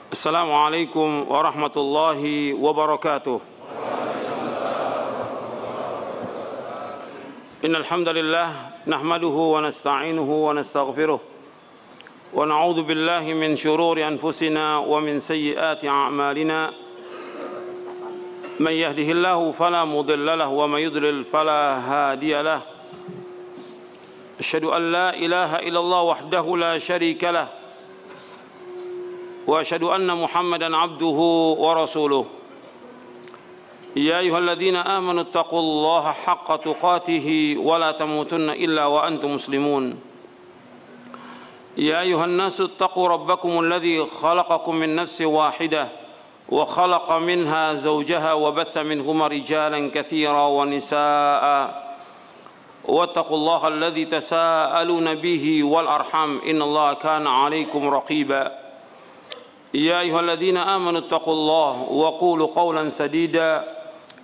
Assalamualaikum warahmatullahi wabarakatuh. Innal hamdalillah nahmaduhu wa nasta'inuhu wa nastaghfiruh wa na'udzu billahi min shururi anfusina wa min sayyiati a'malina. Man yahdihillahu fala mudilla lahu wa man yudlil fala hadiya lahu. Asyhadu an la ilaha illallah wahdahu la syarika lahu وأشهد أن محمدًا عبده ورسوله يا أيها الذين آمنوا اتقوا الله حق تقاته ولا تموتن إلا وأنتم مسلمون يا أيها الناس اتقوا ربكم الذي خلقكم من نفس واحدة وخلق منها زوجها وبث منهما رجالًا كثيرا ونساء واتقوا الله الذي تساءلون به والأرحام إن الله كان عليكم رقيبًا يا أيها الذين آمنوا اتقوا الله وقولوا قولا سديدا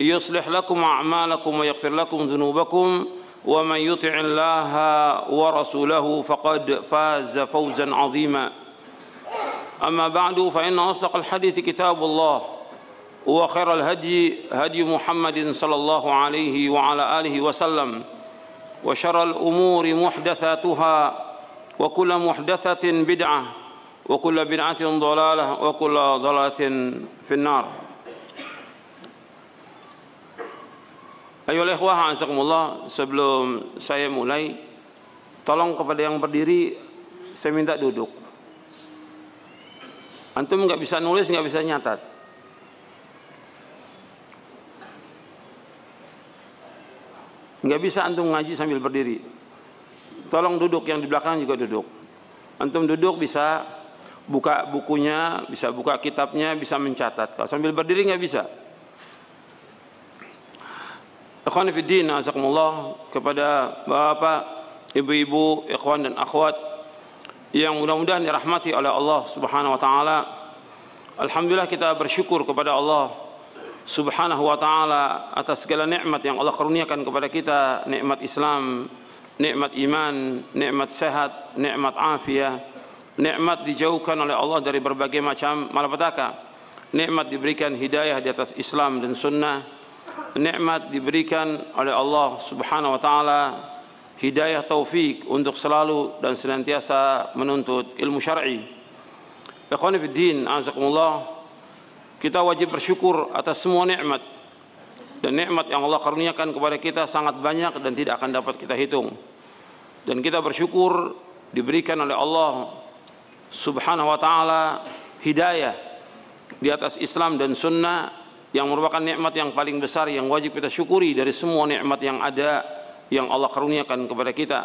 يصلح لكم أعمالكم ويغفر لكم ذنوبكم ومن يطع الله ورسوله فقد فاز فوزا عظيما أما بعد فإن أصدق الحديث كتاب الله وخير الهدي هدي محمد صلى الله عليه وعلى آله وسلم وشر الأمور محدثاتها وكل محدثة بدعة وكل بدعة ضلالة وكل ضلالة في النار. Ayolah ikhwah azakumullah, sebelum saya mulai, tolong kepada yang berdiri saya minta duduk. Antum nggak bisa nulis, nggak bisa nyatat. Nggak bisa antum ngaji sambil berdiri. Tolong duduk, yang di belakang juga duduk. Antum duduk bisa buka bukunya, bisa buka kitabnya, bisa mencatat. Kalau sambil berdiri nggak bisa. Ikhwan fiddin, azakumullah, kepada bapak, ibu-ibu, ikhwan dan akhwat yang mudah-mudahan dirahmati oleh Allah Subhanahu wa taala. Alhamdulillah, kita bersyukur kepada Allah Subhanahu wa taala atas segala nikmat yang Allah karuniakan kepada kita, nikmat Islam, nikmat iman, nikmat sehat, nikmat afiah. Nikmat dijauhkan oleh Allah dari berbagai macam malapetaka. Nikmat diberikan hidayah di atas Islam dan sunnah. Nikmat diberikan oleh Allah Subhanahu wa taala hidayah taufik untuk selalu dan senantiasa menuntut ilmu syar'i. Ikhwan fiddin, azakumullah, kita wajib bersyukur atas semua nikmat. Dan nikmat yang Allah karuniakan kepada kita sangat banyak dan tidak akan dapat kita hitung. Dan kita bersyukur diberikan oleh Allah Subhanahu wa ta'ala hidayah di atas Islam dan sunnah, yang merupakan nikmat yang paling besar yang wajib kita syukuri dari semua nikmat yang ada yang Allah karuniakan kepada kita.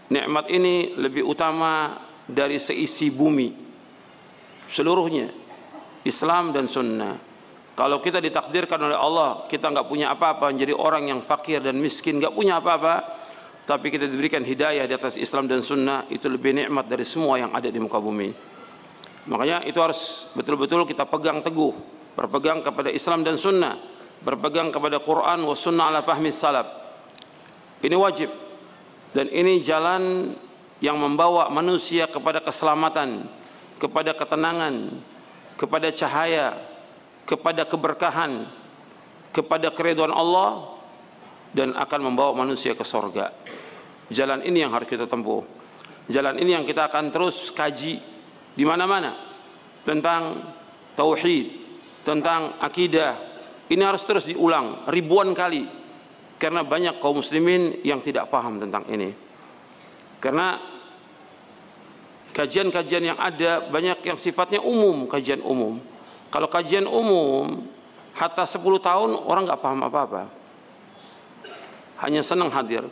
Nikmat ini lebih utama dari seisi bumi seluruhnya, Islam dan sunnah. Kalau kita ditakdirkan oleh Allah kita nggak punya apa-apa, menjadi orang yang fakir dan miskin, nggak punya apa-apa, tapi kita diberikan hidayah di atas Islam dan sunnah, itu lebih nikmat dari semua yang ada di muka bumi. Makanya itu harus betul-betul kita pegang teguh, berpegang kepada Islam dan sunnah, berpegang kepada Quran wa sunnah ala fahmi salaf. Ini wajib, dan ini jalan yang membawa manusia kepada keselamatan, kepada ketenangan, kepada cahaya, kepada keberkahan, kepada keridhaan Allah, dan akan membawa manusia ke surga. Jalan ini yang harus kita tempuh. Jalan ini yang kita akan terus kaji di mana-mana tentang tauhid, tentang akidah. Ini harus terus diulang ribuan kali karena banyak kaum muslimin yang tidak paham tentang ini. Karena kajian-kajian yang ada banyak yang sifatnya umum, kajian umum. Kalau kajian umum hatta 10 tahun orang nggak paham apa-apa, hanya senang hadir.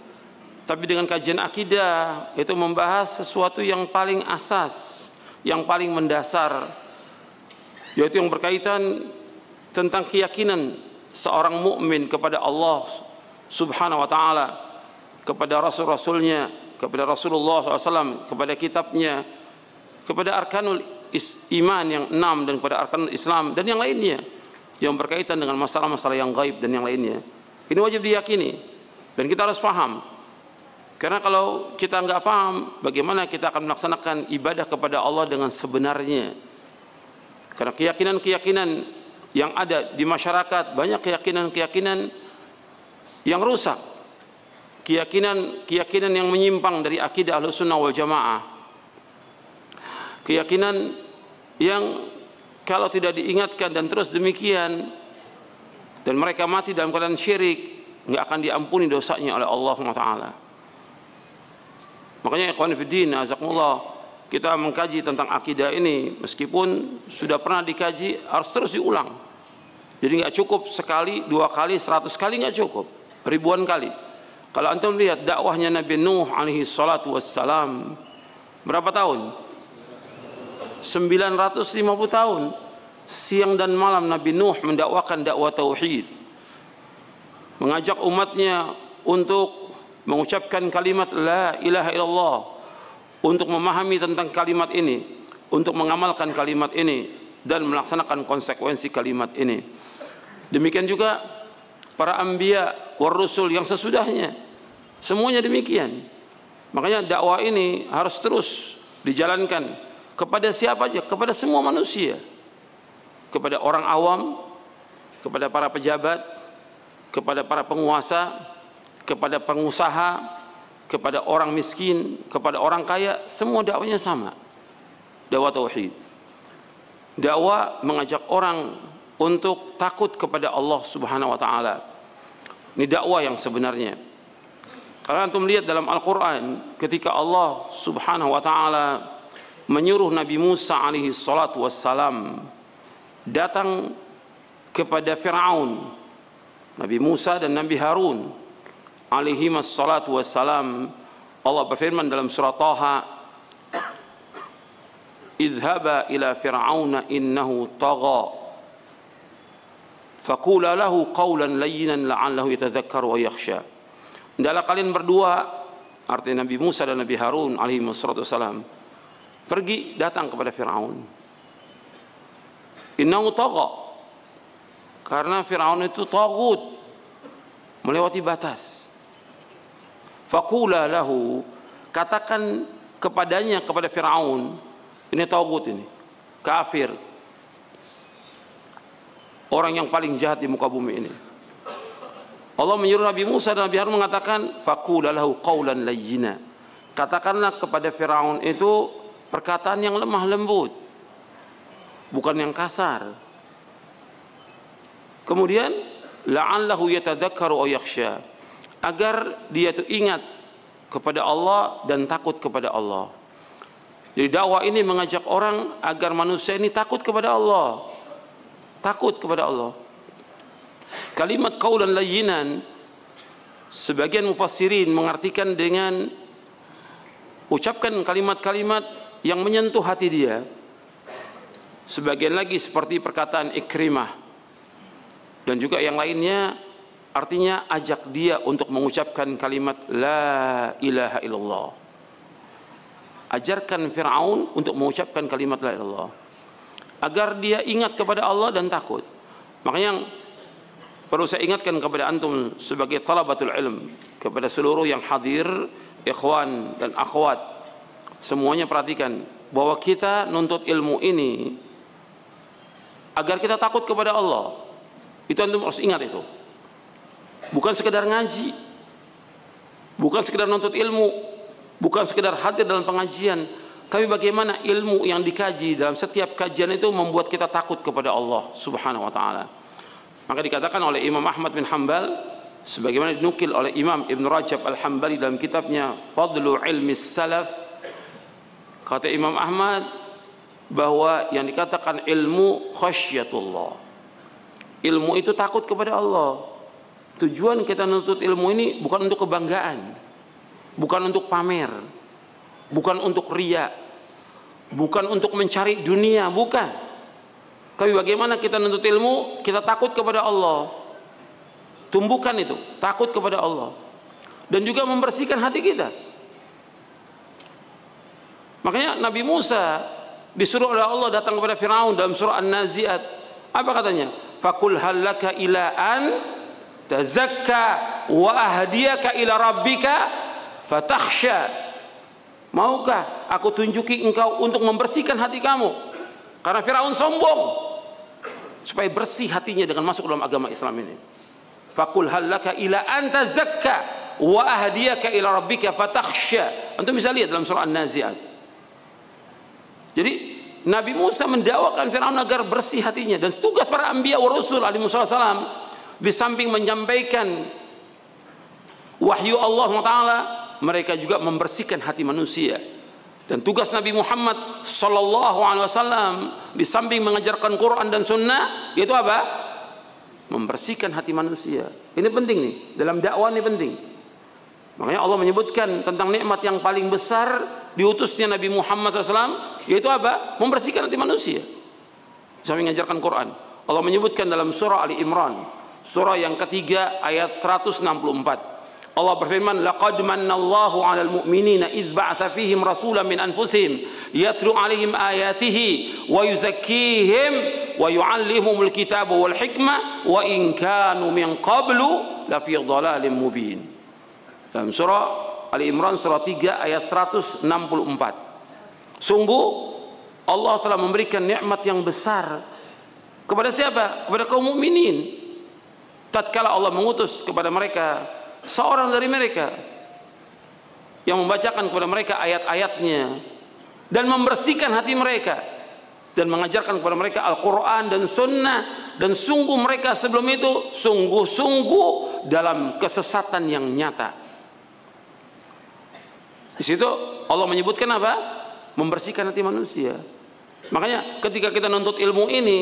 Tapi dengan kajian akidah itu membahas sesuatu yang paling asas, yang paling mendasar, yaitu yang berkaitan tentang keyakinan seorang mukmin kepada Allah Subhanahu wa taala, kepada rasul-rasulnya, kepada Rasulullah SAW, kepada kitabnya, kepada arkanul iman yang 6 dan kepada arkanul Islam dan yang lainnya yang berkaitan dengan masalah-masalah yang gaib dan yang lainnya. Ini wajib diyakini dan kita harus paham. Karena kalau kita nggak paham, bagaimana kita akan melaksanakan ibadah kepada Allah dengan sebenarnya? Karena keyakinan-keyakinan yang ada di masyarakat, banyak keyakinan-keyakinan yang rusak, keyakinan yang menyimpang dari akidah Ahlussunnah wal Jamaah, keyakinan yang kalau tidak diingatkan dan terus demikian dan mereka mati dalam keadaan syirik, nggak akan diampuni dosanya oleh Allah Taala. Makanya ikhwan fillah, azakumullah, kita mengkaji tentang akidah ini meskipun sudah pernah dikaji harus terus diulang. Jadi nggak cukup sekali, 2 kali, 100 kali nggak cukup, ribuan kali. Kalau antum lihat dakwahnya Nabi Nuh alaihi salatu wassalam, berapa tahun? 950 tahun. Siang dan malam Nabi Nuh mendakwakan dakwah tauhid, mengajak umatnya untuk mengucapkan kalimat la ilaha illallah, untuk memahami tentang kalimat ini, untuk mengamalkan kalimat ini dan melaksanakan konsekuensi kalimat ini. Demikian juga para anbiya war rusul yang sesudahnya, semuanya demikian. Makanya dakwah ini harus terus dijalankan kepada siapa aja, kepada semua manusia, kepada orang awam, kepada para pejabat, kepada para penguasa, kepada pengusaha, kepada orang miskin, kepada orang kaya, semua dakwanya sama. Dakwah tauhid. Dakwah mengajak orang untuk takut kepada Allah Subhanahu wa taala. Ini dakwah yang sebenarnya. Karena antum lihat dalam Al-Qur'an ketika Allah Subhanahu wa taala menyuruh Nabi Musa alaihi salatu wassalam datang kepada Fir'aun, Nabi Musa dan Nabi Harun alaihi wassalatu wassalam, Allah berfirman dalam surah Taha, idhaba ila fir'auna innahu tagha faqula lahu qawlan layyinan la'allahu yatadhakkaru wa yakhsha. Hendaklah kalian berdua, artinya Nabi Musa dan Nabi Harun alaihi wassalatu wassalam, pergi datang kepada Fir'aun. Innahu tagha, karena Fir'aun itu tagut, melewati batas. Faqula lahu, katakan kepadanya, kepada Fir'aun, ini tagut, ini kafir, orang yang paling jahat di muka bumi ini. Allah menyuruh Nabi Musa dan Nabi Harun mengatakan faqula lahu qawlan layyina, katakanlah kepada Fir'aun itu perkataan yang lemah lembut, bukan yang kasar. Kemudian la'allahu yatadzakkaru aw yakhsha, agar dia itu ingat kepada Allah dan takut kepada Allah. Jadi dakwah ini mengajak orang agar manusia ini takut kepada Allah. Takut kepada Allah. Kalimat qaulan layyinan, sebagian mufassirin mengartikan dengan ucapkan kalimat-kalimat yang menyentuh hati dia. Sebagian lagi seperti perkataan Ikrimah dan juga yang lainnya, artinya ajak dia untuk mengucapkan kalimat la ilaha illallah. Ajarkan Fir'aun untuk mengucapkan kalimat la ilaha illallah agar dia ingat kepada Allah dan takut. Makanya yang perlu saya ingatkan kepada antum sebagai talabatul ilm, kepada seluruh yang hadir, ikhwan dan akhwat, semuanya perhatikan bahwa kita nuntut ilmu ini agar kita takut kepada Allah. Itu antum harus ingat itu. Bukan sekedar ngaji, bukan sekedar nuntut ilmu, bukan sekedar hadir dalam pengajian, tapi bagaimana ilmu yang dikaji dalam setiap kajian itu membuat kita takut kepada Allah Subhanahu wa taala. Maka dikatakan oleh Imam Ahmad bin Hanbal, sebagaimana dinukil oleh Imam Ibn Rajab Al-Hambali dalam kitabnya Fadlu Ilmi Salaf, kata Imam Ahmad bahwa yang dikatakan ilmu khasyatullah, ilmu itu takut kepada Allah. Tujuan kita menuntut ilmu ini bukan untuk kebanggaan, bukan untuk pamer, bukan untuk riya, bukan untuk mencari dunia, bukan. Tapi bagaimana kita menuntut ilmu, kita takut kepada Allah. Tumbuhkan itu, takut kepada Allah. Dan juga membersihkan hati kita. Makanya Nabi Musa disuruh oleh Allah datang kepada Fir'aun dalam surah An-Nazi'at. Apa katanya? Faqul hal laka ila an tazakka wa ahdiyaka ila rabbika fatakhsha. Maukah aku tunjuki engkau untuk membersihkan hati kamu Karena Firaun sombong, supaya bersih hatinya dengan masuk dalam agama Islam ini. Faqul hallaka ila anta zakka wa ahdiyaka ila rabbika fatakhsha. Antum bisa lihat dalam surah An-Nazi'at. Jadi Nabi Musa mendakwakan Firaun agar bersih hatinya, dan tugas para anbiya wa rasul alaihi wasallam di samping menyampaikan wahyu Allah Taala, mereka juga membersihkan hati manusia. Dan tugas Nabi Muhammad sallallahu alaihi wasallam di samping mengajarkan Quran dan Sunnah, yaitu apa? Membersihkan hati manusia. Ini penting nih, dalam dakwah ini penting. Makanya Allah menyebutkan tentang nikmat yang paling besar diutusnya Nabi Muhammad SAW, yaitu apa? Membersihkan hati manusia. Sambil mengajarkan Quran. Allah menyebutkan dalam surah Ali Imran, surah yang ketiga ayat 164. Allah berfirman, laqad mannallahu 'alal mu'minina idz ba'atsa fihim rasulan min anfusihim yatlu 'alaihim ayatihi wa yuzakkihim wa yu'allimuhumul kitaba wal hikmah wa in kanu min qablu lafi dhalalin mubin. Dalam surah Ali Imran surah 3 ayat 164. Sungguh Allah telah memberikan nikmat yang besar kepada siapa? Kepada kaum mukminin. Tatkala Allah mengutus kepada mereka seorang dari mereka yang membacakan kepada mereka ayat-ayatnya dan membersihkan hati mereka dan mengajarkan kepada mereka Al-Quran dan Sunnah, dan sungguh mereka sebelum itu sungguh-sungguh dalam kesesatan yang nyata. Di situ Allah menyebutkan apa? Membersihkan hati manusia. Makanya ketika kita nuntut ilmu ini,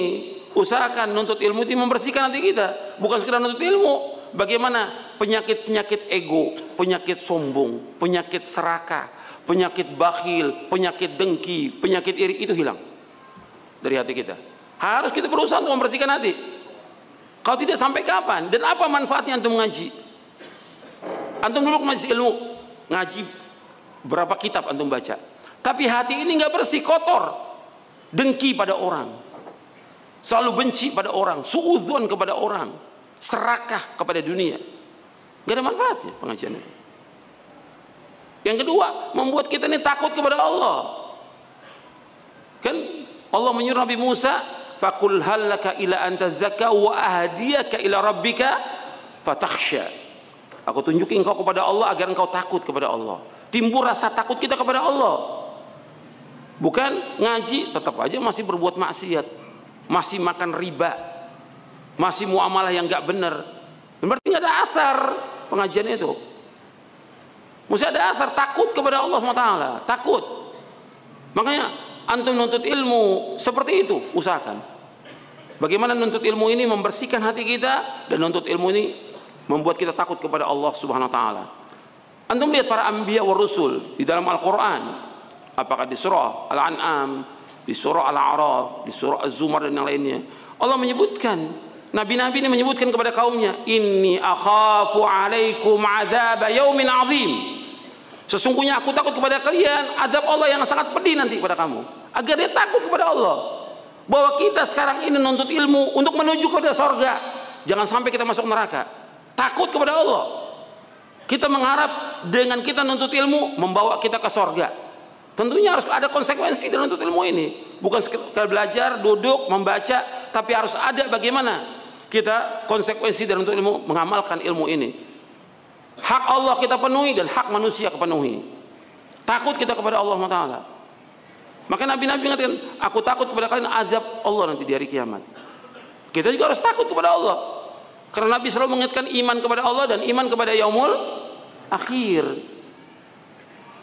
usahakan nuntut ilmu itu membersihkan hati kita, bukan sekedar nuntut ilmu. Bagaimana penyakit-penyakit ego, penyakit sombong, penyakit serakah, penyakit bakhil, penyakit dengki, penyakit iri itu hilang dari hati kita. Harus kita berusaha untuk membersihkan hati. Kalau tidak, sampai kapan? Dan apa manfaatnya antum ngaji? Antum dulu majelis ilmu, ngaji berapa kitab antum baca, tapi hati ini nggak bersih, kotor, dengki pada orang, selalu benci pada orang, suudzon kepada orang, serakah kepada dunia, nggak ada manfaatnya pengajian itu. Yang kedua, membuat kita ini takut kepada Allah. Kan Allah menyuruh Nabi Musa, faqul hallaka ila anta zakka wa ahdiyaka ila rabbika fatakhsha. Aku tunjukin engkau kepada Allah agar engkau takut kepada Allah. Timbul rasa takut kita kepada Allah. Bukan ngaji tetap aja masih berbuat maksiat, masih makan riba, masih muamalah yang nggak benar. Berarti nggak ada asar pengajian itu. Mesti ada asar takut kepada Allah SWT. Takut. Makanya antum nuntut ilmu seperti itu, usahakan. Bagaimana nuntut ilmu ini membersihkan hati kita, dan nuntut ilmu ini membuat kita takut kepada Allah Subhanahu Wa Taala. Antum lihat para anbiya wa rusul di dalam Al-Quran, apakah di surah Al-An'am, di surah Al-A'raf, di surah Az-Zumar dan yang lainnya, Allah menyebutkan, nabi-nabi ini menyebutkan kepada kaumnya, inni akhafu alaikum azab yaumin azim. Sesungguhnya aku takut kepada kalian azab Allah yang sangat pedih nanti pada kamu. Agar dia takut kepada Allah. Bahwa kita sekarang ini nuntut ilmu untuk menuju kepada sorga, jangan sampai kita masuk neraka. Takut kepada Allah. Kita mengharap dengan kita nuntut ilmu membawa kita ke sorga. Tentunya harus ada konsekuensi dalam nuntut ilmu ini. Bukan sekedar belajar, duduk, membaca, tapi harus ada bagaimana kita konsekuensi dalam nuntut ilmu, mengamalkan ilmu ini. Hak Allah kita penuhi dan hak manusia kepenuhi. Takut kita kepada Allah Taala. Maka Nabi-Nabi mengatakan, aku takut kepada kalian azab Allah nanti di hari kiamat. Kita juga harus takut kepada Allah. Karena Nabi selalu mengingatkan iman kepada Allah dan iman kepada yaumul akhir.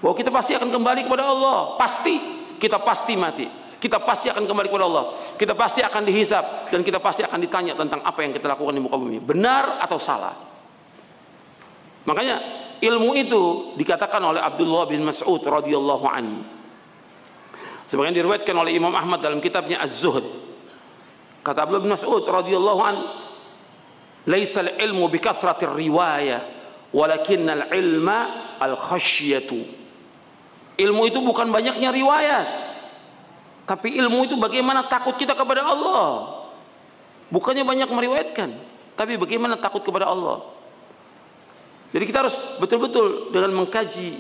Bahwa kita pasti akan kembali kepada Allah. Pasti. Kita pasti mati. Kita pasti akan kembali kepada Allah. Kita pasti akan dihisab. Dan kita pasti akan ditanya tentang apa yang kita lakukan di muka bumi. Benar atau salah. Makanya ilmu itu dikatakan oleh Abdullah bin Mas'ud radhiyallahu anhu. Sebagian diriwayatkan oleh Imam Ahmad dalam kitabnya Az-Zuhd. Kata Abdullah bin Mas'ud radhiyallahu anhu, laisa al-ilmu bi kathratir riwayah, walakinnal ilma al-khasyatu. Ilmu itu bukan banyaknya riwayat, tapi ilmu itu bagaimana takut kita kepada Allah. Bukannya banyak meriwayatkan, tapi bagaimana takut kepada Allah. Jadi kita harus betul-betul dengan mengkaji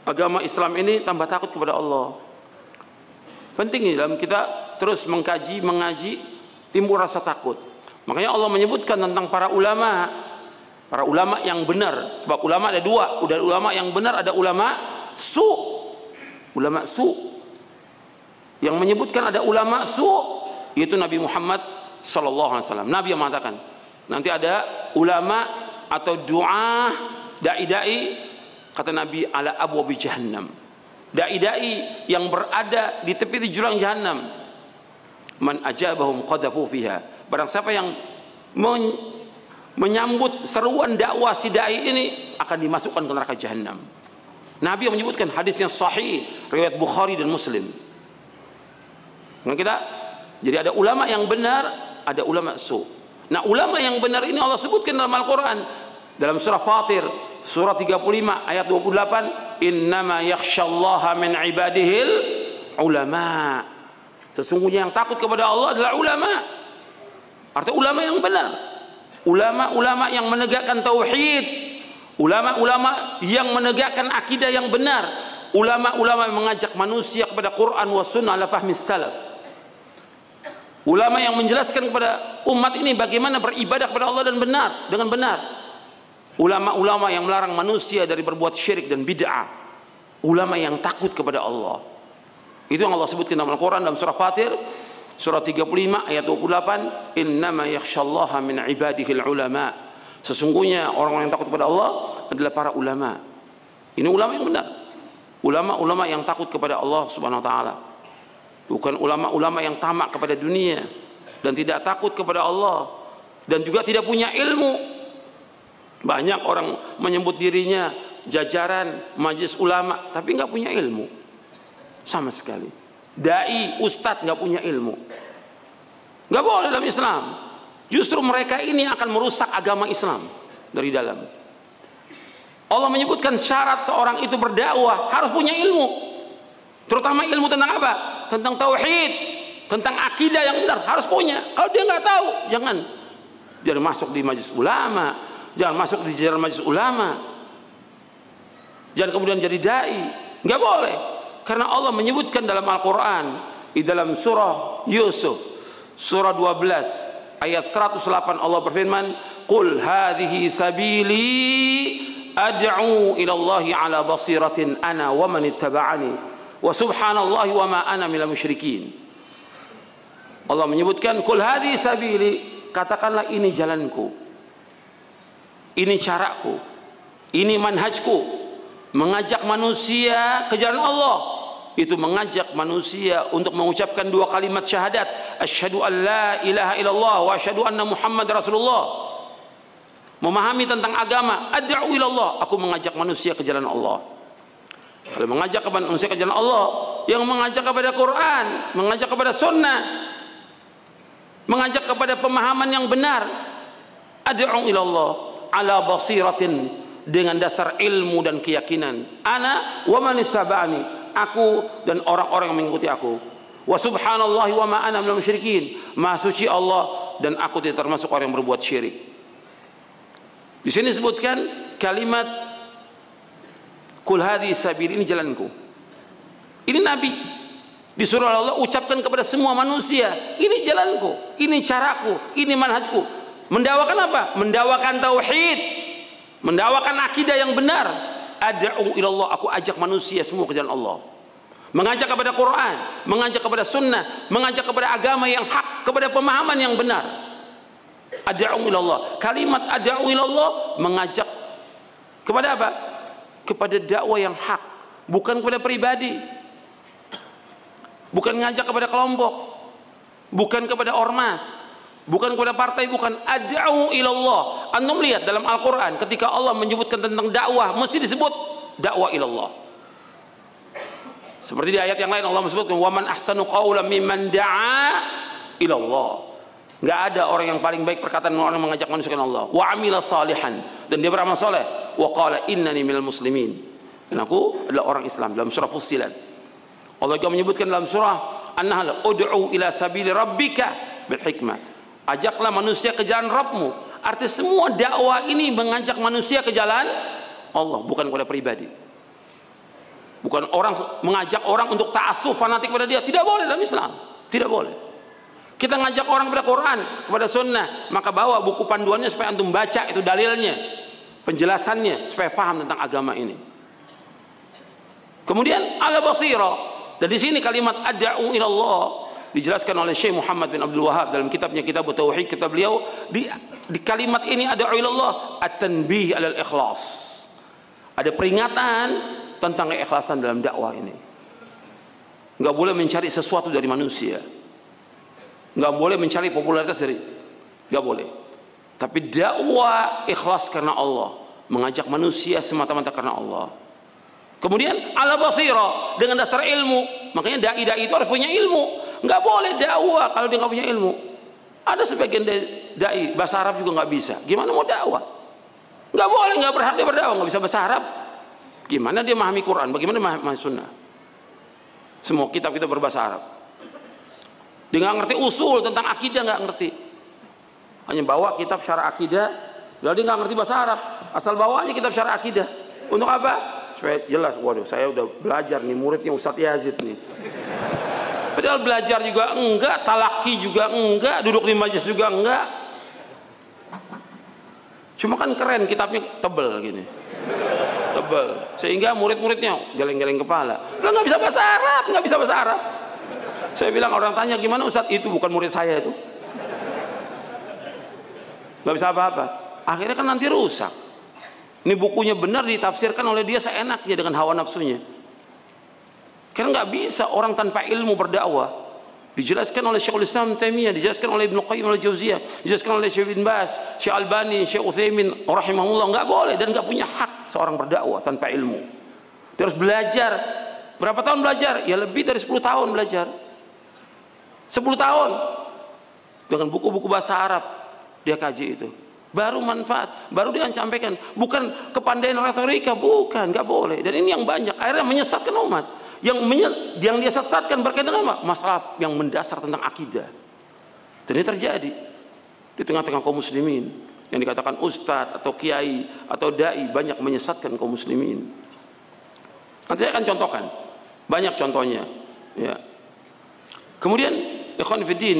agama Islam ini tambah takut kepada Allah. Penting ini dalam kita terus mengkaji, mengaji, timbul rasa takut. Makanya Allah menyebutkan tentang para ulama yang benar. Sebab ulama ada dua, ada ulama yang benar, ada ulama su. Ulama su. Yang menyebutkan ada ulama su, yaitu Nabi Muhammad sallallahu alaihi wasallam. Nabi yang mengatakan, nanti ada ulama atau doa dai-dai, kata Nabi, ala abwabi jahannam. Dai-dai yang berada di tepi jurang jahannam. Man ajabahum qadhafu fiha. Barang siapa yang menyambut seruan dakwah si dai ini akan dimasukkan ke neraka jahannam. Nabi yang menyebutkan, hadis yang sahih riwayat Bukhari dan Muslim. Nah, jadi ada ulama yang benar, ada ulama su. Nah, ulama yang benar ini Allah sebutkan dalam Al-Quran, dalam surah Fatir surah 35 ayat 28, innama yakhsyallaha min ibadihil ulama. Sesungguhnya yang takut kepada Allah adalah ulama. Artinya ulama yang benar, ulama-ulama yang menegakkan tauhid, ulama-ulama yang menegakkan akidah yang benar, ulama-ulama yang mengajak manusia kepada Quran wa sunnah ala fahmi salaf, ulama yang menjelaskan kepada umat ini bagaimana beribadah kepada Allah dan benar, dengan benar. Ulama-ulama yang melarang manusia dari berbuat syirik dan bid'ah. Ulama yang takut kepada Allah. Itu yang Allah sebutkan dalam Al-Quran dalam surah Fatir surah 35 ayat 28, innama yakhsyallaha min ibadihil ulama. Sesungguhnya orang-orang yang takut kepada Allah adalah para ulama. Ini ulama yang benar, ulama-ulama yang takut kepada Allah subhanahu wa ta'ala, bukan ulama-ulama yang tamak kepada dunia dan tidak takut kepada Allah dan juga tidak punya ilmu. Banyak orang menyebut dirinya jajaran majelis ulama tapi nggak punya ilmu sama sekali. Dai, ustadz nggak punya ilmu. Nggak boleh dalam Islam. Justru mereka ini akan merusak agama Islam dari dalam. Allah menyebutkan syarat seorang itu berdakwah harus punya ilmu. Terutama ilmu tentang apa? Tentang tauhid, tentang akidah yang benar, harus punya. Kalau dia nggak tahu, jangan masuk di majelis ulama, jangan masuk di jajaran majelis ulama, jangan kemudian jadi dai. Nggak boleh. Karena Allah menyebutkan dalam Al-Quran, di dalam surah Yusuf surah 12 ayat 108, Allah berfirman, qul hadhihi sabili ad'u ila Allahi ala basiratin ana wa man ittaba'ani wa subhanallahi wa ma ana minal musyrikin. Allah menyebutkan qul hadhihi sabili, katakanlah ini jalanku, ini caraku, ini manhajku, mengajak manusia ke jalan Allah. Itu mengajak manusia untuk mengucapkan dua kalimat syahadat, asyhadu an la ilaha illallah wa asyhadu anna Muhammad Rasulullah. Memahami tentang agama, ad'u ilallah, aku mengajak manusia ke jalan Allah. Kalau mengajak manusia ke jalan Allah, yang mengajak kepada Quran, mengajak kepada sunnah, mengajak kepada pemahaman yang benar, ad'u ilallah ala basiratin, dengan dasar ilmu dan keyakinan, ana wa man ittaba'ani, aku dan orang-orang yang mengikuti aku, wa subhanallahi wa ma ana minal musyrikin, maha suci Allah dan aku tidak termasuk orang yang berbuat syirik. Di sini disebutkan kalimat qul hadhihi sabili, ini jalanku. Ini Nabi disuruh Allah ucapkan kepada semua manusia, ini jalanku, ini caraku, ini manhajku. Mendakwakan apa? Mendakwakan tauhid, mendakwakan akidah yang benar. Ad'u ilallah, aku ajak manusia semua ke jalan Allah. Mengajak kepada Quran, mengajak kepada sunnah, mengajak kepada agama yang hak, kepada pemahaman yang benar. Ad'u ilallah. Kalimat ad'u ilallah mengajak kepada apa? Kepada dakwah yang hak, bukan kepada pribadi. Bukan ngajak kepada kelompok, bukan kepada ormas, bukan kepada partai, bukan. Ad'u ilallah. Antum lihat dalam Al-Quran ketika Allah menyebutkan tentang dakwah, mesti disebut dakwah ilallah. Seperti di ayat yang lain Allah menyebutkan wa man ahsanu qawlan mimman da'a ilallah. Enggak ada orang yang paling baik perkataan orang yang mengajak manusia ke Allah. Wa amila salihan, dan dia beramal soleh. Wa qala innani minal muslimin, dan aku adalah orang Islam. Dalam surah Fussilat Allah juga menyebutkan dalam surah An-Nahl, ud'u ila sabili rabbika bil hikmah, ajaklah manusia ke jalan Rabbmu. Artinya semua dakwah ini mengajak manusia ke jalan Allah, bukan kepada pribadi. Bukan orang mengajak orang untuk ta'assuf fanatik pada dia, tidak boleh dalam Islam, tidak boleh. Kita ngajak orang kepada Quran, kepada sunnah, maka bawa buku panduannya supaya antum baca, itu dalilnya, penjelasannya, supaya paham tentang agama ini. Kemudian ala basira, dan di sini kalimat ad'u ila Allah dijelaskan oleh Syekh Muhammad bin Abdul Wahab dalam kitabnya Kitab Tauhid, kitab beliau. Di kalimat ini ad'u ila Allah at-tanbih alal ikhlas. Ada peringatan tentang keikhlasan dalam dakwah ini. Enggak boleh mencari sesuatu dari manusia. Enggak boleh mencari popularitas dari, enggak boleh. Tapi dakwah ikhlas karena Allah, mengajak manusia semata-mata karena Allah. Kemudian ala basira, dengan dasar ilmu. Makanya dai-dai itu harus punya ilmu. Enggak boleh dakwah kalau dia enggak punya ilmu. Ada sebagian dai bahasa Arab juga enggak bisa. Gimana mau dakwah? Enggak boleh, enggak berhak dia berdakwah, enggak bisa bahasa Arab. Gimana dia memahami Quran? Bagaimana dia memahami sunnah? Semua kitab kita berbahasa Arab. Dia nggak ngerti usul tentang akidah, nggak ngerti. Hanya bawa kitab syarah akidah, lalu dia nggak ngerti bahasa Arab. Asal bawa aja kitab syarah akidah. Untuk apa? Supaya jelas, waduh saya udah belajar nih, muridnya Ustadz Yazid nih. Padahal belajar juga enggak, talaki juga enggak, duduk di majelis juga enggak. Cuma kan keren, kitabnya tebel gini. Tebel. Sehingga murid-muridnya geleng-geleng kepala. Lah nggak bisa bahasa Arab, nggak bisa bahasa Arab. Saya bilang, orang tanya gimana Ustadz, itu bukan murid saya itu. Nggak bisa apa-apa. Akhirnya kan nanti rusak. Ini bukunya benar ditafsirkan oleh dia seenaknya dengan hawa nafsunya. Karena nggak bisa orang tanpa ilmu berdakwah. Dijelaskan oleh Syekhul Islam Taimiyah, dijelaskan oleh Ibnu Qayyim al-Jauziyah, dijelaskan oleh Syekh bin Baz, Syekh Albani, Syekh Utsaimin rahimahullah. Nggak boleh dan nggak punya hak seorang berdakwah tanpa ilmu. Dia harus belajar. Berapa tahun belajar? Ya lebih dari 10 tahun belajar. 10 tahun dengan buku-buku bahasa Arab dia kaji itu, baru manfaat, baru dia sampaikan, bukan kepandaian retorika, bukan, nggak boleh. Dan ini yang banyak akhirnya menyesatkan umat. Yang dia sesatkan berkaitan apa? Masalah yang mendasar tentang akidah. Dan ini terjadi di tengah-tengah kaum muslimin yang dikatakan ustadz atau kiai atau dai, banyak menyesatkan kaum muslimin. Nanti saya akan contohkan banyak contohnya ya. Kemudian ikhwan fillah,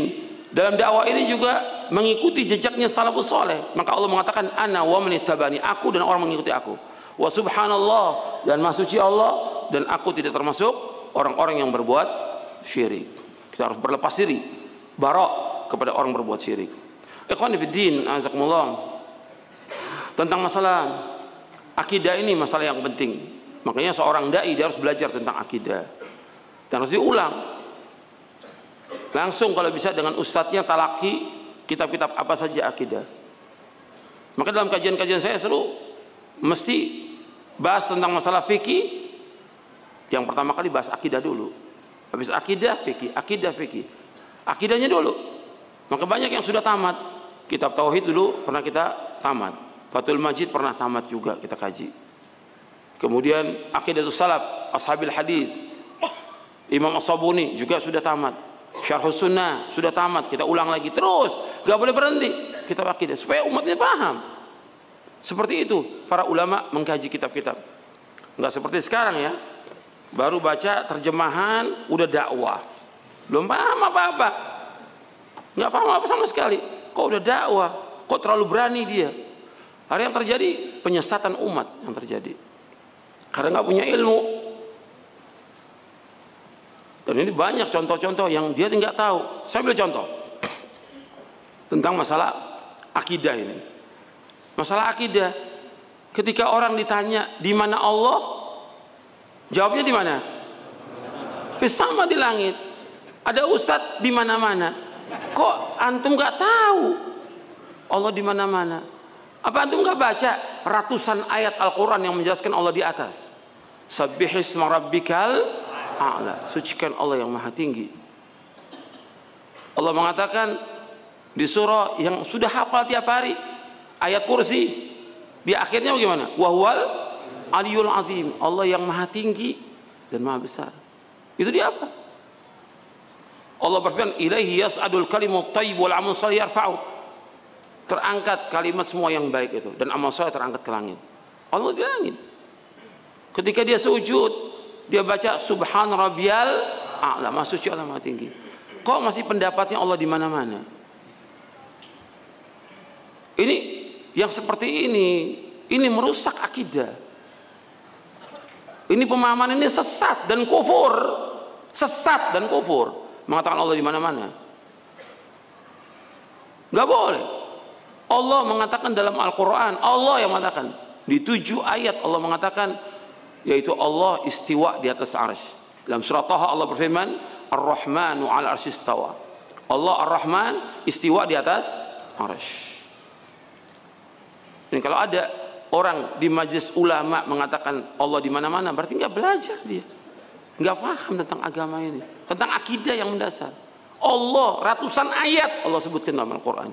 dalam dakwah ini juga mengikuti jejaknya salafus saleh. Maka Allah mengatakan ana wa man ittabani, aku dan orang mengikuti aku. Wa subhanallah, dan maha suci Allah, dan aku tidak termasuk orang-orang yang berbuat syirik. Kita harus berlepas diri, barok kepada orang berbuat syirik. Ikhwan fillah, azakumullah. Tentang masalah akidah ini masalah yang penting. Makanya seorang dai dia harus belajar tentang akidah. Dan harus diulang. Langsung kalau bisa dengan ustadznya talaki kitab-kitab apa saja akidah. Maka dalam kajian-kajian saya seru mesti bahas tentang masalah fikih. Yang pertama kali bahas akidah dulu. Habis akidah fikih, akidah fikih. Akidahnya dulu. Maka banyak yang sudah tamat. Kitab tauhid dulu pernah kita tamat. Fathul Majid pernah tamat juga kita kaji. Kemudian Aqidatus Salaf, Ashabil Hadis, Imam As-Sabuni juga sudah tamat. Syarhus Sunnah sudah tamat, kita ulang lagi terus, gak boleh berhenti kitab akidah supaya umatnya paham. Seperti itu para ulama mengkaji kitab-kitab. Nggak seperti sekarang ya, baru baca terjemahan udah dakwah, belum paham apa-apa, nggak paham apa sama sekali. Kok udah dakwah, kok terlalu berani dia. Hari yang terjadi penyesatan umat yang terjadi karena nggak punya ilmu. Dan ini banyak contoh-contoh yang dia tidak tahu. Saya ambil contoh tentang masalah akidah ini. Masalah akidah, ketika orang ditanya di mana Allah, jawabnya di mana? Sama di langit. Ada ustadz di mana-mana. Kok antum nggak tahu Allah di mana-mana? Apa antum nggak baca ratusan ayat Al-Quran yang menjelaskan Allah di atas? Sabbihisma rabbikal a'la, sucikan Allah yang maha tinggi. Allah mengatakan di surah yang sudah hafal tiap hari, ayat kursi, di akhirnya bagaimana? Wahwal aliyul azim, Allah yang maha tinggi dan maha besar. Itu dia apa? Allah berfirman, ilaihi yas'adul kalimut thayyib wal amal shalih yarfa'u. Terangkat kalimat semua yang baik itu dan amal saleh terangkat ke langit. Allah di langit. Ketika dia sujud, dia baca subhan rabbiyal a'la, maha suci Allah maha tinggi. Kok masih pendapatnya Allah di mana-mana? Ini yang seperti ini merusak akidah. Ini pemahaman ini sesat dan kufur. Sesat dan kufur. Mengatakan Allah di mana-mana. Enggak boleh. Allah mengatakan dalam Al-Quran, Allah yang mengatakan di 7 ayat Allah mengatakan, yaitu Allah istiwa di atas arsy. Dalam surah Taha Allah berfirman, Ar-Rahmanu 'alal arsy istawa. Allah Ar-Rahman istiwa di atas arsy. Dan kalau ada orang di majelis ulama mengatakan Allah di mana-mana, berarti nggak belajar dia, nggak paham tentang agama ini, tentang akidah yang mendasar. Allah ratusan ayat Allah sebutkan dalam Al-Quran.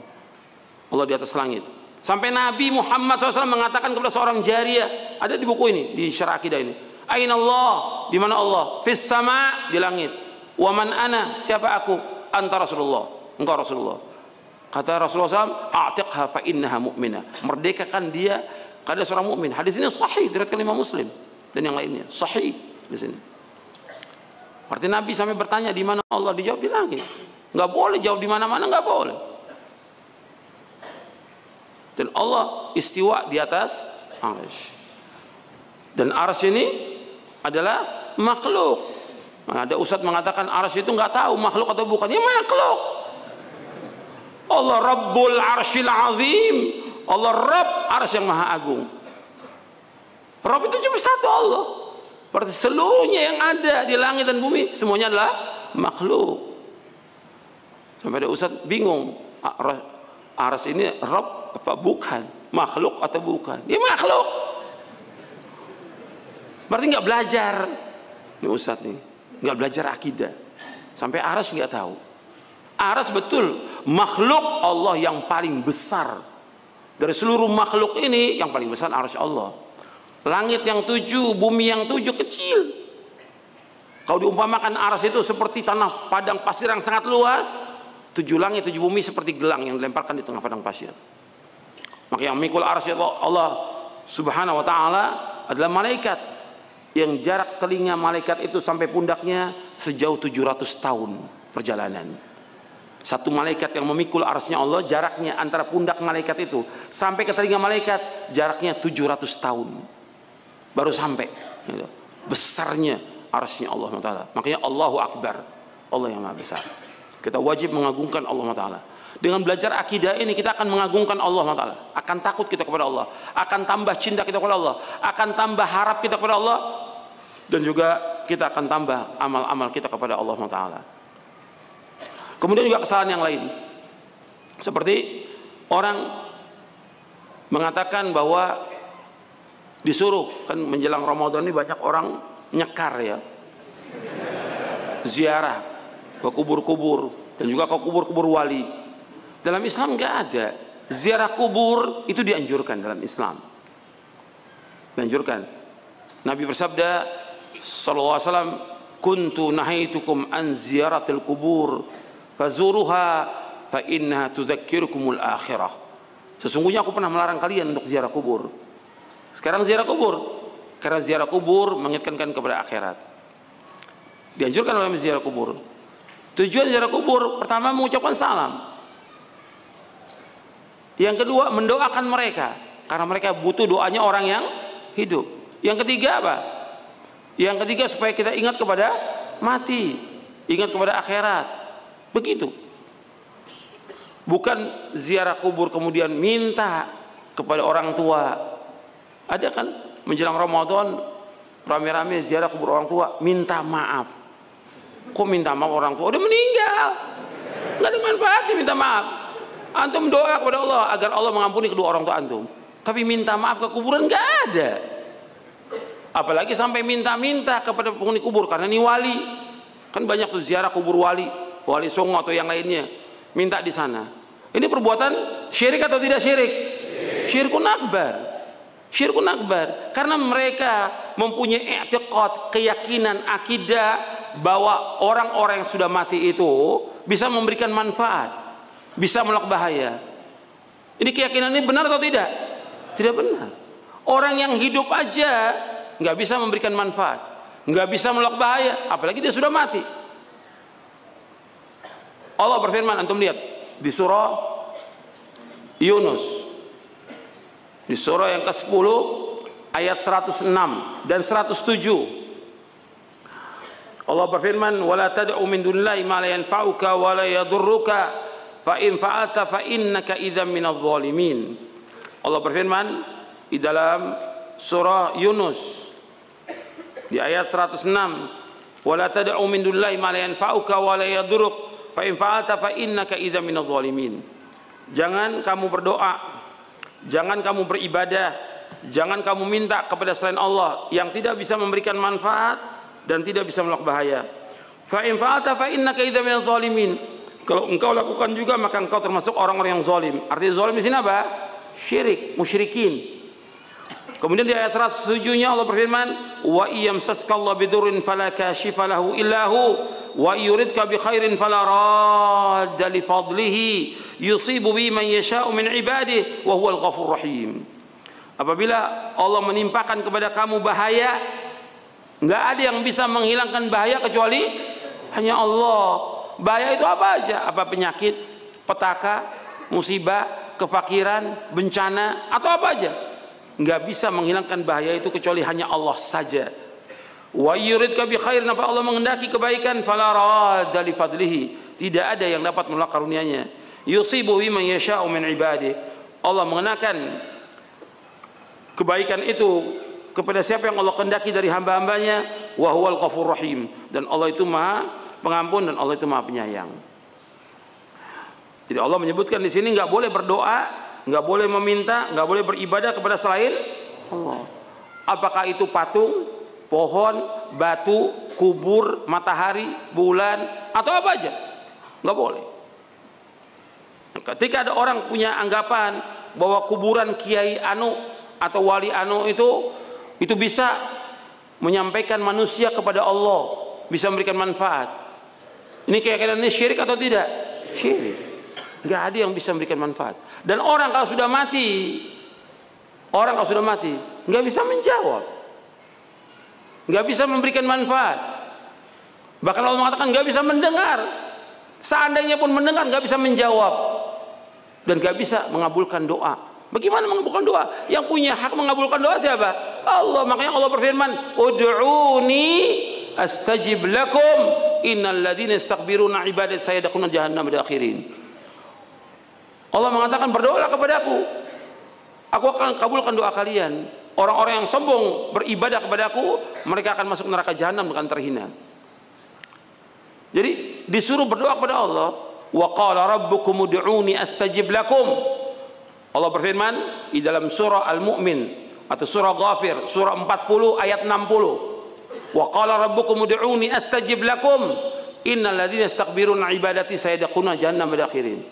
Allah di atas langit. Sampai Nabi Muhammad SAW mengatakan kepada seorang jariyah, ada di buku ini, di Syarah Akidah ini. Aina Allah, di mana Allah? Fis sama, di langit. Wa man ana, siapa aku? Anta Rasulullah, engkau Rasulullah. Kata Rasulullah SAW, a'tiqha fa innaha mu'minah. Merdekakan dia, karena seorang mukmin. Hadis ini sahih diriwayatkan Imam Muslim dan yang lainnya. Sahih di sini. Artinya Nabi sampai bertanya di mana Allah, dijawab di langit. Enggak boleh jawab di mana-mana, enggak boleh. Dan Allah istiwa di atas arsy. Dan arsy ini adalah makhluk. Nah, ada ustadz mengatakan arsy itu enggak tahu makhluk atau bukan. Ya makhluk. Allah Rabbul Arsyil Azim. Allah Rabb arsy yang maha agung. Rabb itu cuma satu Allah. Berarti seluruhnya yang ada di langit dan bumi semuanya adalah makhluk. Sampai ada ustaz bingung, arsy ini Rabb apa bukan? Makhluk atau bukan? Dia makhluk. Berarti nggak belajar. Ini ustaz nih, nggak belajar akidah. Sampai arsy nggak tahu. Arsy betul makhluk Allah yang paling besar. Dari seluruh makhluk ini yang paling besar arsy Allah. Langit yang 7, bumi yang 7 kecil. Kalau diumpamakan arsy itu seperti tanah padang pasir yang sangat luas, 7 langit 7 bumi seperti gelang yang dilemparkan di tengah padang pasir. Maka yang mikul arsy Allah Subhanahu wa taala adalah malaikat yang jarak telinga malaikat itu sampai pundaknya sejauh 700 tahun perjalanan. Satu malaikat yang memikul arsy-nya Allah, jaraknya antara pundak malaikat itu sampai ke telinga malaikat jaraknya 700 tahun baru sampai. Besarnya arsy-nya Allah Taala. Makanya Allahu Akbar, Allah yang maha besar. Kita wajib mengagungkan Allah Taala. Dengan belajar akidah ini kita akan mengagungkan Allah Taala, akan takut kita kepada Allah, akan tambah cinta kita kepada Allah, akan tambah harap kita kepada Allah, dan juga kita akan tambah amal-amal kita kepada Allah Taala. Kemudian juga kesalahan yang lain, seperti orang mengatakan bahwa disuruh, kan menjelang Ramadan ini banyak orang nyekar ya, ziarah ke kubur-kubur dan juga ke kubur-kubur wali. Dalam Islam nggak ada ziarah kubur, itu dianjurkan dalam Islam, dianjurkan. Nabi bersabda sallallahu alaihi wasallam, kuntu nahaitukum an ziyaratil kubur fazuruha fa innaha tudzakkirukumul akhirah. Sesungguhnya aku pernah melarang kalian untuk ziarah kubur. Sekarang ziarah kubur, karena ziarah kubur mengingatkan kepada akhirat. Dianjurkan oleh ziarah kubur. Tujuan ziarah kubur pertama mengucapkan salam. Yang kedua mendoakan mereka, karena mereka butuh doanya orang yang hidup. Yang ketiga apa? Yang ketiga supaya kita ingat kepada mati, ingat kepada akhirat. Begitu. Bukan ziarah kubur kemudian minta kepada orang tua. Ada kan menjelang Ramadan rame-rame ziarah kubur orang tua, minta maaf. Kok minta maaf orang tua? Udah meninggal, nggak ada manfaatnya minta maaf. Antum doa kepada Allah agar Allah mengampuni kedua orang tua antum, tapi minta maaf ke kuburan nggak ada. Apalagi sampai minta-minta kepada penghuni kubur, karena ini wali. Kan banyak tuh ziarah kubur wali, wali songo atau yang lainnya, minta di sana. Ini perbuatan syirik atau tidak syirik? Syirkun akbar. Syirkun akbar, karena mereka mempunyai i'tiqad, keyakinan, akidah bahwa orang-orang yang sudah mati itu bisa memberikan manfaat, bisa menolak bahaya. Ini keyakinan ini benar atau tidak? Tidak benar. Orang yang hidup aja nggak bisa memberikan manfaat. nggak bisa menolak bahaya, apalagi dia sudah mati. Allah berfirman, antum lihat di surah Yunus, di surah yang ke-10 ayat 106 dan 107. Allah berfirman, wala tad'u min dunillahi ma la yanfa'uka wa la yadurruka fa in fa'alta fa innaka idzam minadh dhalimin. Allah berfirman di dalam surah Yunus di ayat 106, wala tad'u min dunillahi ma la yanfa'uka wa la yadurruk fa in fa'alta fa innaka idzam minadh dhalimin. Jangan kamu berdoa, jangan kamu beribadah, jangan kamu minta kepada selain Allah yang tidak bisa memberikan manfaat dan tidak bisa menolak bahaya. Fa in fa'alta fa innaka idzam minadh dhalimin. Kalau engkau lakukan juga maka engkau termasuk orang-orang yang zalim. Artinya zalim di sini apa? Syirik, musyrikin. Kemudian di ayat 107-nya Allah berfirman, wa iyamsaskallahu bidurrin fala kashifa lahu illa hu wa yuridka bi khairin fala radda li fadlihi yusibu bi man yasha'u min ibadihi wa huwal ghafurur rahim. Apabila Allah menimpakan kepada kamu bahaya, nggak ada yang bisa menghilangkan bahaya kecuali hanya Allah. Bahaya itu apa aja? Apa penyakit, petaka, musibah, kefakiran, bencana, atau apa aja? Nggak bisa menghilangkan bahaya itu kecuali hanya Allah saja. Wa yuridka bi khairin, apa Allah menghendaki kebaikan, fala radda li fadlihi, tidak ada yang dapat menolak karunia-Nya. Yusibu biman yasha'u min ibadihi, Allah mengenakan kebaikan itu kepada siapa yang Allah kehendaki dari hamba-hambanya. Wa huwal ghafurur rahim, dan Allah itu Maha Pengampun dan Allah itu Maha Penyayang. Jadi Allah menyebutkan di sini nggak boleh berdoa, nggak boleh meminta, nggak boleh beribadah kepada selain Allah. Apakah itu patung, pohon, batu, kubur, matahari, bulan, atau apa aja, nggak boleh. Ketika ada orang punya anggapan bahwa kuburan Kiai Anu atau Wali Anu itu bisa menyampaikan manusia kepada Allah, bisa memberikan manfaat, ini keyakinan ini syirik atau tidak? Syirik. Nggak ada yang bisa memberikan manfaat. Dan orang kalau sudah mati, nggak bisa menjawab, nggak bisa memberikan manfaat. Bahkan Allah mengatakan nggak bisa mendengar. Seandainya pun mendengar, nggak bisa menjawab dan nggak bisa mengabulkan doa. Bagaimana mengabulkan doa? Yang punya hak mengabulkan doa siapa? Allah. Makanya Allah berfirman, ud'uni astajib lakum innal ladzina yastakbiruna ibadati sayadkhuluna jahannam dakhirin. Allah mengatakan, berdoalah kepadaku, aku akan kabulkan doa kalian. Orang-orang yang sombong beribadah kepadaku, mereka akan masuk neraka jahanam dengan terhina. Jadi disuruh berdoa kepada Allah. Wa qala rabbukum ud'uni astajib lakum. Allah berfirman di dalam surah Al-Mu'min atau surah Ghafir, surah 40 ayat 60. Wa qala rabbukum ud'uni astajib lakum innal ladzina yastakbiruna ibadati sayadkhuluna jahannam dakhirin.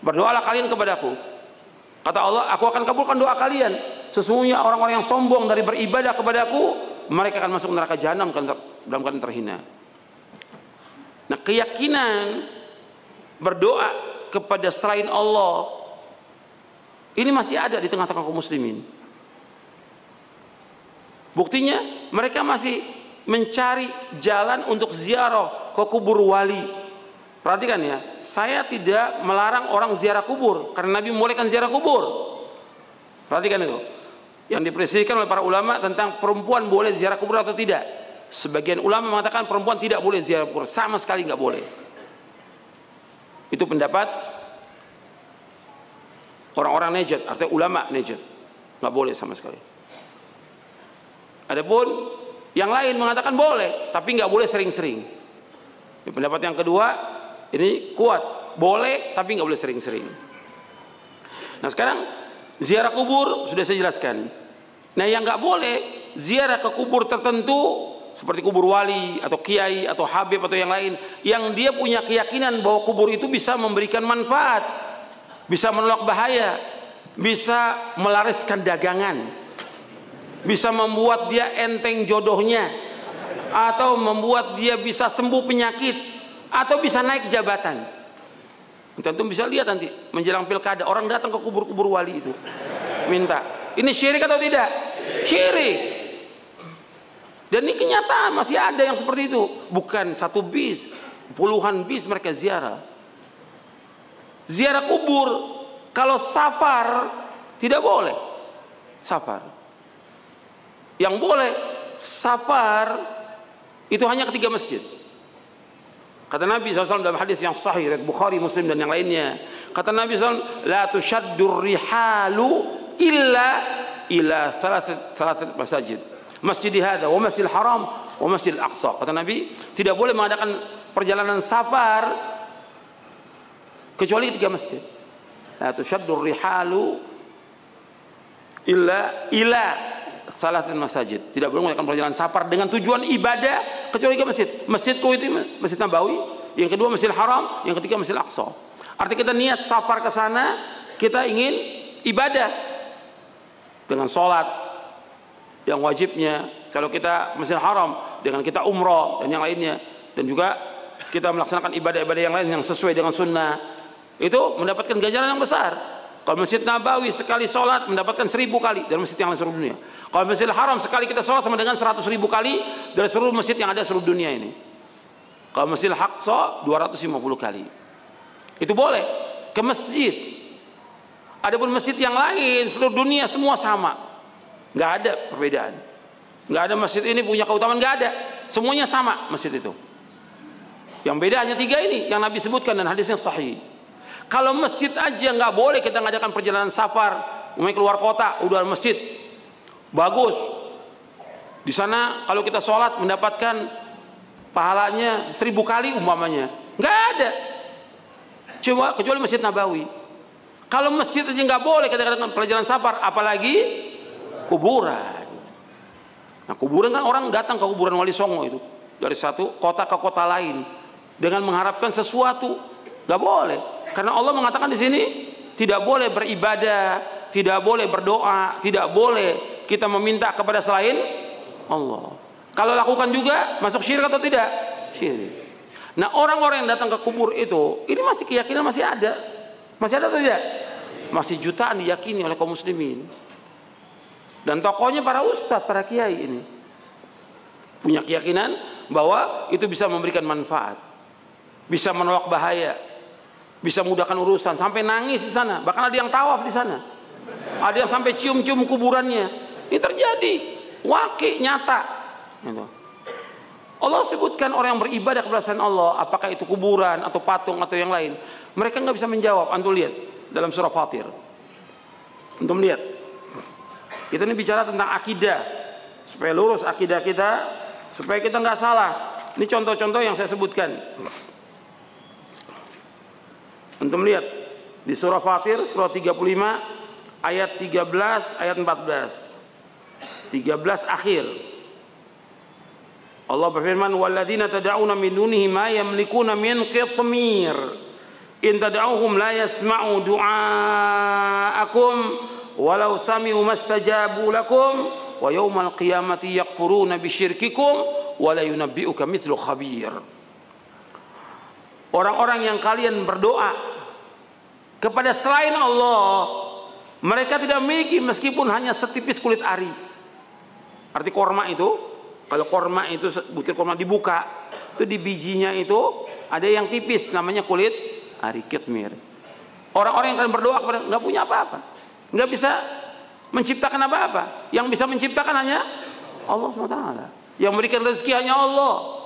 Berdoalah kalian kepadaku, kata Allah, aku akan kabulkan doa kalian. Sesungguhnya orang-orang yang sombong dari beribadah kepadaku, mereka akan masuk neraka jahanam dalam keadaan terhina. Nah, keyakinan berdoa kepada selain Allah ini masih ada di tengah-tengah kaum muslimin. Buktinya mereka masih mencari jalan untuk ziarah ke kubur wali. Perhatikan ya, saya tidak melarang orang ziarah kubur karena Nabi membolehkan ziarah kubur. Perhatikan itu. Yang dipresisikan oleh para ulama tentang perempuan boleh ziarah kubur atau tidak. Sebagian ulama mengatakan perempuan tidak boleh ziarah kubur, sama sekali nggak boleh. Itu pendapat orang-orang Najd, artinya ulama Najd, nggak boleh sama sekali. Adapun yang lain mengatakan boleh, tapi nggak boleh sering-sering. Pendapat yang kedua ini kuat, boleh tapi nggak boleh sering-sering. Nah sekarang ziarah kubur sudah saya jelaskan. Nah yang nggak boleh ziarah ke kubur tertentu seperti kubur wali atau kiai atau habib atau yang lain, yang dia punya keyakinan bahwa kubur itu bisa memberikan manfaat, bisa menolak bahaya, bisa melariskan dagangan, bisa membuat dia enteng jodohnya, atau membuat dia bisa sembuh penyakit, atau bisa naik jabatan. Tentu bisa lihat nanti menjelang pilkada orang datang ke kubur-kubur wali itu minta. Ini syirik atau tidak? Syirik. Dan ini kenyataan masih ada yang seperti itu. Bukan satu bis, puluhan bis mereka ziarah. Ziarah kubur. Kalau safar tidak boleh. Safar. Yang boleh safar itu hanya ketiga masjid. Kata Nabi SAW dalam hadis yang sahih riwayat Bukhari, Muslim dan yang lainnya. Kata Nabi SAW, la tushaddur rihalu illa ila thalathat masajid. Masjid hadza wa Masjidil Haram wa Masjidil Aqsa. Kata Nabi, tidak boleh mengadakan perjalanan safar kecuali tiga masjid. La tushaddur rihalu ila thalathat masajid. Tidak boleh mengadakan perjalanan safar dengan tujuan ibadah kecuali tiga masjid. Masjidku itu Masjid Nabawi, yang kedua Masjidil Haram, yang ketiga Masjidil Aqsa. Artinya kita niat safar ke sana, kita ingin ibadah dengan sholat yang wajibnya, kalau kita Masjidil Haram dengan kita umroh dan yang lainnya, dan juga kita melaksanakan ibadah-ibadah yang lain yang sesuai dengan sunnah, itu mendapatkan ganjaran yang besar. Kalau Masjid Nabawi sekali sholat mendapatkan 1000 kali dari masjid yang lain seluruh dunia. Kalau Masjidil Haram sekali kita sholat sama dengan 100.000 kali dari seluruh masjid yang ada seluruh dunia ini. Kalau Masjidil Aqsa 250 kali. Itu boleh ke masjid. Adapun masjid yang lain seluruh dunia semua sama. Nggak ada perbedaan. Nggak ada masjid ini punya keutamaan, nggak ada. Semuanya sama masjid itu. Yang beda hanya 3 ini yang Nabi sebutkan dan hadisnya sahih. Kalau masjid aja nggak boleh kita ngadakan perjalanan safar, mau keluar kota, udah masjid bagus. Di sana kalau kita sholat mendapatkan pahalanya 1000 kali umpamanya. Nggak ada. Coba kecuali Masjid Nabawi. Kalau masjid aja nggak boleh kita ngadakan perjalanan safar, apalagi kuburan. Nah, kuburan kan orang datang ke kuburan Wali Songo itu dari satu kota ke kota lain dengan mengharapkan sesuatu. Gak boleh, karena Allah mengatakan di sini tidak boleh beribadah, tidak boleh berdoa, tidak boleh kita meminta kepada selain Allah. Kalau lakukan juga masuk syirik atau tidak? Syirik. Nah, orang-orang yang datang ke kubur itu, ini masih keyakinan masih ada atau tidak? Masih jutaan diyakini oleh kaum muslimin. Dan tokohnya para ustadz, para kiai ini punya keyakinan bahwa itu bisa memberikan manfaat, bisa menolak bahaya, bisa mudahkan urusan, sampai nangis di sana. Bahkan ada yang tawaf di sana, ada yang sampai cium-cium kuburannya. Ini terjadi, waqi' nyata. Gitu. Allah sebutkan orang yang beribadah kepada selain Allah, apakah itu kuburan atau patung atau yang lain, mereka nggak bisa menjawab. Antum lihat dalam surah Fatir. Antum lihat. Kita ini bicara tentang akidah, supaya lurus akidah kita, supaya kita nggak salah. Ini contoh-contoh yang saya sebutkan. Antum lihat di surah Fatir, surah 35, ayat 13, ayat 14, 13 akhir. Allah berfirman, "Walladzina tad'una min dunihi ma yamlikuna min qitmir, in tad'uhum la yasma'u du'aakum." Walau sami'u mastajabu lakum wa yaumal qiyamati yakfuruna bisyirkikum wa la yunabbi'uka mithlu khabir. Orang-orang yang kalian berdoa kepada selain Allah, mereka tidak memiliki meskipun hanya setipis kulit ari. Arti korma itu, kalau korma itu butir korma dibuka, itu di bijinya itu ada yang tipis namanya kulit ari, kitmir. Orang-orang yang kalian berdoa kepada nggak punya apa-apa, nggak bisa menciptakan apa-apa. Yang bisa menciptakan hanya Allah SWT. Yang memberikan rezeki hanya Allah.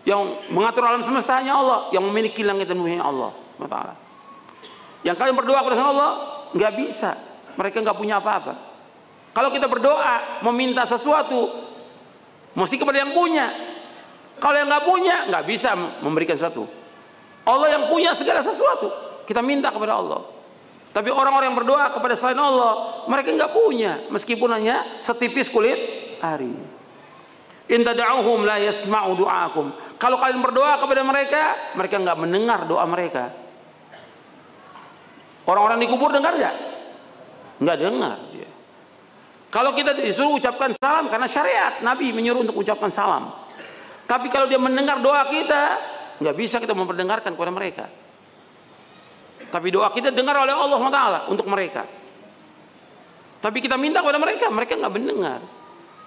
Yang mengatur alam semesta hanya Allah. Yang memiliki langit dan bumi hanya Allah SWT. Yang kalian berdoa kepada Allah nggak bisa. Mereka nggak punya apa-apa. Kalau kita berdoa meminta sesuatu, mesti kepada yang punya. Kalau yang nggak punya, nggak bisa memberikan sesuatu. Allah yang punya segala sesuatu, kita minta kepada Allah. Tapi orang-orang yang berdoa kepada selain Allah, mereka nggak punya, meskipun hanya setipis kulit ari. In tad'uhum la yasma'u du'aakum. Kalau kalian berdoa kepada mereka, mereka nggak mendengar doa mereka. Orang-orang di kubur dengar nggak? Nggak dengar dia. Kalau kita disuruh ucapkan salam, karena syariat Nabi menyuruh untuk ucapkan salam. Tapi kalau dia mendengar doa kita, nggak bisa kita memperdengarkan kepada mereka. Tapi doa kita dengar oleh Allah SWT untuk mereka. Tapi kita minta kepada mereka, mereka nggak mendengar.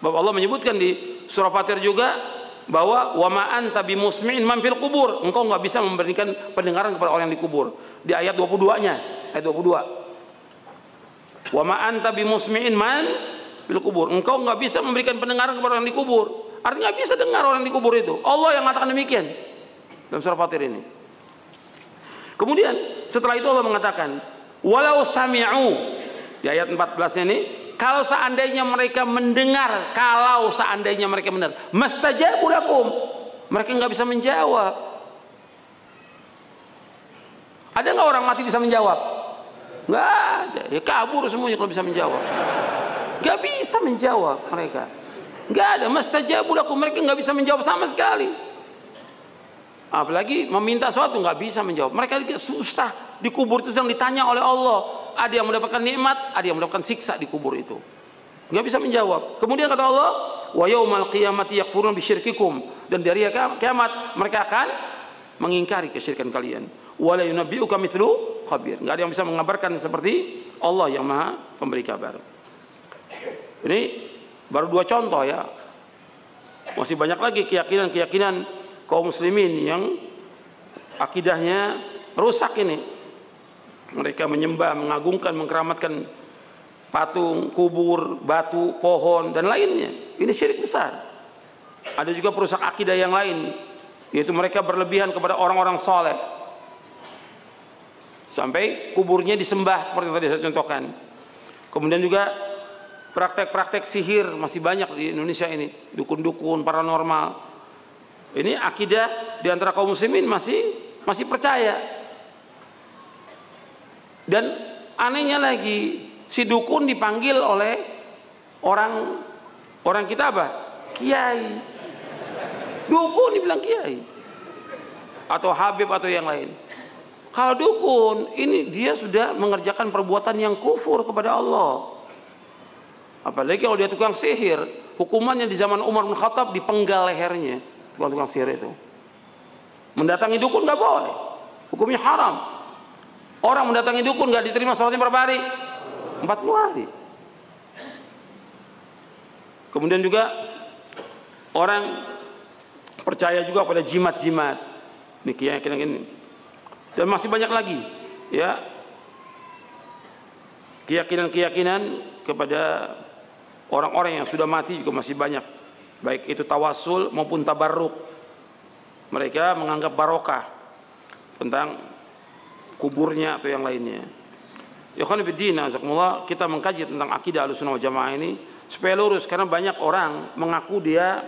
Bahwa Allah menyebutkan di surah Fatir juga bahwa wa ma anta bimusmi'in man fil kubur, engkau nggak bisa memberikan pendengaran kepada orang yang dikubur. Di ayat 22-nya, ayat 22. Wa ma anta bimusmi'in man fil kubur, engkau nggak bisa memberikan pendengaran kepada orang yang dikubur. Artinya nggak bisa dengar orang yang dikubur itu. Allah yang mengatakan demikian dalam surah Fatir ini. Kemudian setelah itu Allah mengatakan walau sami'u, di ayat 14-nya ini, kalau seandainya mereka mendengar, kalau seandainya mereka mendengar, mastajabu lakum, mereka nggak bisa menjawab. Ada nggak orang mati bisa menjawab? Nggak ada. Ya kabur semuanya kalau bisa menjawab. Nggak bisa menjawab mereka. Nggak ada. Mastajabu lakum, mereka nggak bisa menjawab sama sekali. Apalagi meminta sesuatu nggak bisa menjawab. Mereka susah dikubur itu sedang ditanya oleh Allah. Ada yang mendapatkan nikmat, ada yang mendapatkan siksa di kubur itu. Nggak bisa menjawab. Kemudian kata Allah, wa yaumal qiyamati yakfuruna bisyirkikum, dan dari kiamat mereka akan mengingkari kesyirikan kalian. Wa la yunabbi'uka mithlu khabir. Nggak ada yang bisa mengabarkan seperti Allah yang Maha Pemberi kabar. Ini baru 2 contoh ya. Masih banyak lagi keyakinan-keyakinan kaum muslimin yang akidahnya rusak ini. Mereka menyembah, mengagungkan, mengkeramatkan patung, kubur, batu, pohon, dan lainnya. Ini syirik besar. Ada juga perusak akidah yang lain, yaitu mereka berlebihan kepada orang-orang soleh. Sampai kuburnya disembah, seperti yang tadi saya contohkan. Kemudian juga praktek-praktek sihir masih banyak di Indonesia ini. Dukun-dukun, paranormal. Ini akidah di antara kaum muslimin masih percaya. Dan anehnya lagi, si dukun dipanggil oleh orang kita apa? Kiai. Dukun dibilang kiai. Atau habib atau yang lain. Kalau dukun, ini dia sudah mengerjakan perbuatan yang kufur kepada Allah. Apalagi kalau dia tukang sihir, hukumannya di zaman Umar bin Khattab dipenggal lehernya. Tukang sihir itu. Mendatangi dukun nggak boleh. Hukumnya haram. Orang mendatangi dukun nggak diterima sholatnya berapa hari? 40 hari. Kemudian juga orang percaya juga pada jimat-jimat. Ini keyakinan ini. Dan masih banyak lagi, ya, keyakinan-keyakinan kepada orang-orang yang sudah mati juga masih banyak. Baik itu tawasul maupun tabarruk. Mereka menganggap barokah tentang kuburnya atau yang lainnya. Ya khana fiddin, azakumullah, kita mengkaji tentang akidah Ahlussunnah wal Jamaah ini supaya lurus, karena banyak orang mengaku dia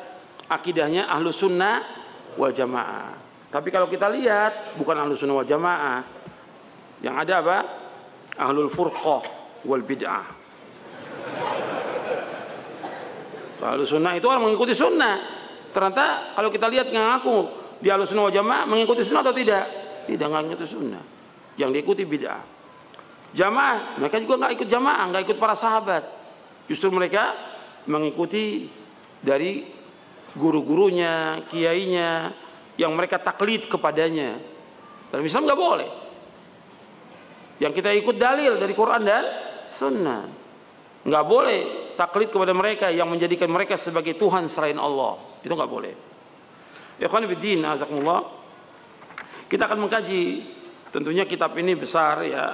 akidahnya Ahlussunnah wal Jamaah. Tapi kalau kita lihat bukan Ahlussunnah wal Jamaah. Yang ada apa? Ahlul Furqah wal Bid'ah. Ahlussunnah itu orang mengikuti sunnah. Ternyata kalau kita lihat ngaku di Ahlussunnah wal Jamaah mengikuti sunnah atau tidak? Tidak mengikuti sunnah. Yang diikuti bid'ah. Jamaah, mereka juga nggak ikut jamaah, nggak ikut para sahabat. Justru mereka mengikuti dari guru-gurunya, kiainya, yang mereka taklid kepadanya. Dalam Islam nggak boleh. Yang kita ikut dalil dari Quran dan Sunnah. Nggak boleh taklid kepada mereka yang menjadikan mereka sebagai Tuhan selain Allah. Itu nggak boleh. Ikhwan fillah, azakumullah. Kita akan mengkaji. Tentunya kitab ini besar ya,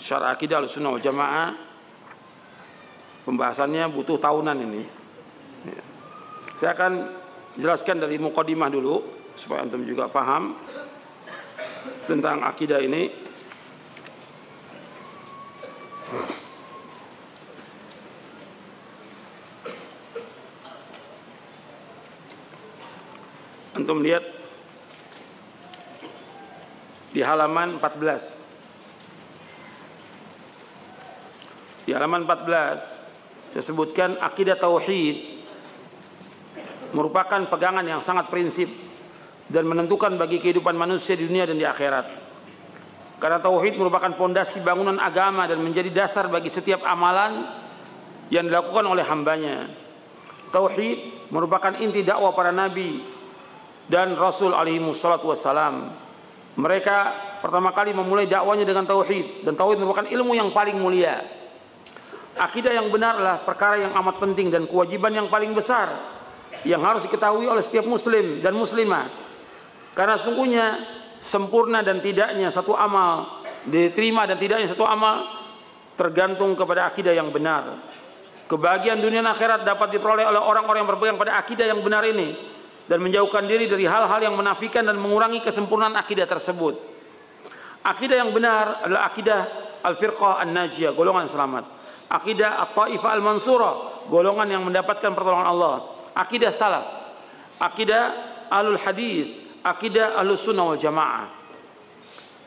Syarah Aqidah Ahlussunnah wal Jamaah. Pembahasannya butuh tahunan ini. Saya akan jelaskan dari muqaddimah dulu supaya antum juga paham tentang akidah ini. Antum lihat di halaman 14. Di halaman 14 saya sebutkan akidah tauhid merupakan pegangan yang sangat prinsip dan menentukan bagi kehidupan manusia di dunia dan di akhirat. Karena tauhid merupakan pondasi bangunan agama dan menjadi dasar bagi setiap amalan yang dilakukan oleh hambanya. Tauhid merupakan inti dakwah para nabi dan rasul alaihi wassalatu wassalam. Mereka pertama kali memulai dakwanya dengan tauhid, dan tauhid merupakan ilmu yang paling mulia. Akidah yang benar adalah perkara yang amat penting dan kewajiban yang paling besar yang harus diketahui oleh setiap muslim dan muslimah. Karena sungguhnya sempurna dan tidaknya satu amal, diterima dan tidaknya satu amal, tergantung kepada akidah yang benar. Kebahagiaan dunia dan akhirat dapat diperoleh oleh orang-orang yang berpegang pada akidah yang benar ini dan menjauhkan diri dari hal-hal yang menafikan dan mengurangi kesempurnaan akidah tersebut. Akidah yang benar adalah akidah al-firqah an-najiyah, golongan selamat. Akidah at-taifah al-mansurah, golongan yang mendapatkan pertolongan Allah. Akidah salaf, akidah ahlul hadis, akidah ahlus sunnah wal jamaah.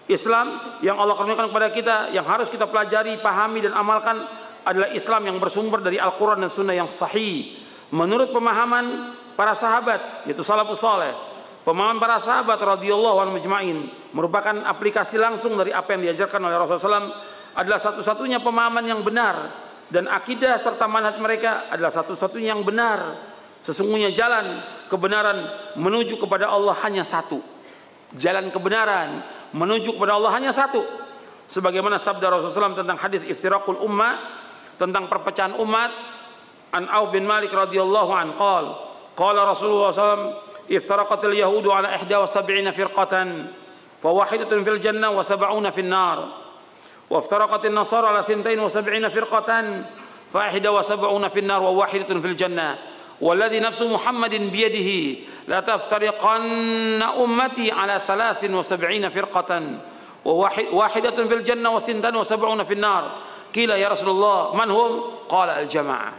Islam yang Allah karuniakan kepada kita, yang harus kita pelajari, pahami dan amalkan adalah Islam yang bersumber dari Al-Quran dan Sunnah yang sahih menurut pemahaman para sahabat, yaitu salafus saleh. Pemahaman para sahabat radhiyallahu anhum ajma'in merupakan aplikasi langsung dari apa yang diajarkan oleh Rasulullah SAW, adalah satu-satunya pemahaman yang benar, dan akidah serta manhaj mereka adalah satu-satunya yang benar. Sesungguhnya jalan kebenaran menuju kepada Allah hanya satu. Jalan kebenaran menuju kepada Allah hanya satu. Sebagaimana sabda Rasulullah SAW tentang hadis iftiraqul ummah, tentang perpecahan umat, an Auf bin Malik radhiyallahu an qala Rasulullah SAW, iftaraqatil yahudu ala 71 firqatan fa wahidatun fil jannah wa 70 fil nar. وافترقت النصارى على 72 فرقة ف71 في النار وواحدة في الجنة والذي نفس محمد بيده لا تفترقن أمتي على 73 فرقة وواحدة في الجنة و72 في النار قيل يا رسول الله من هم قال الجماعة.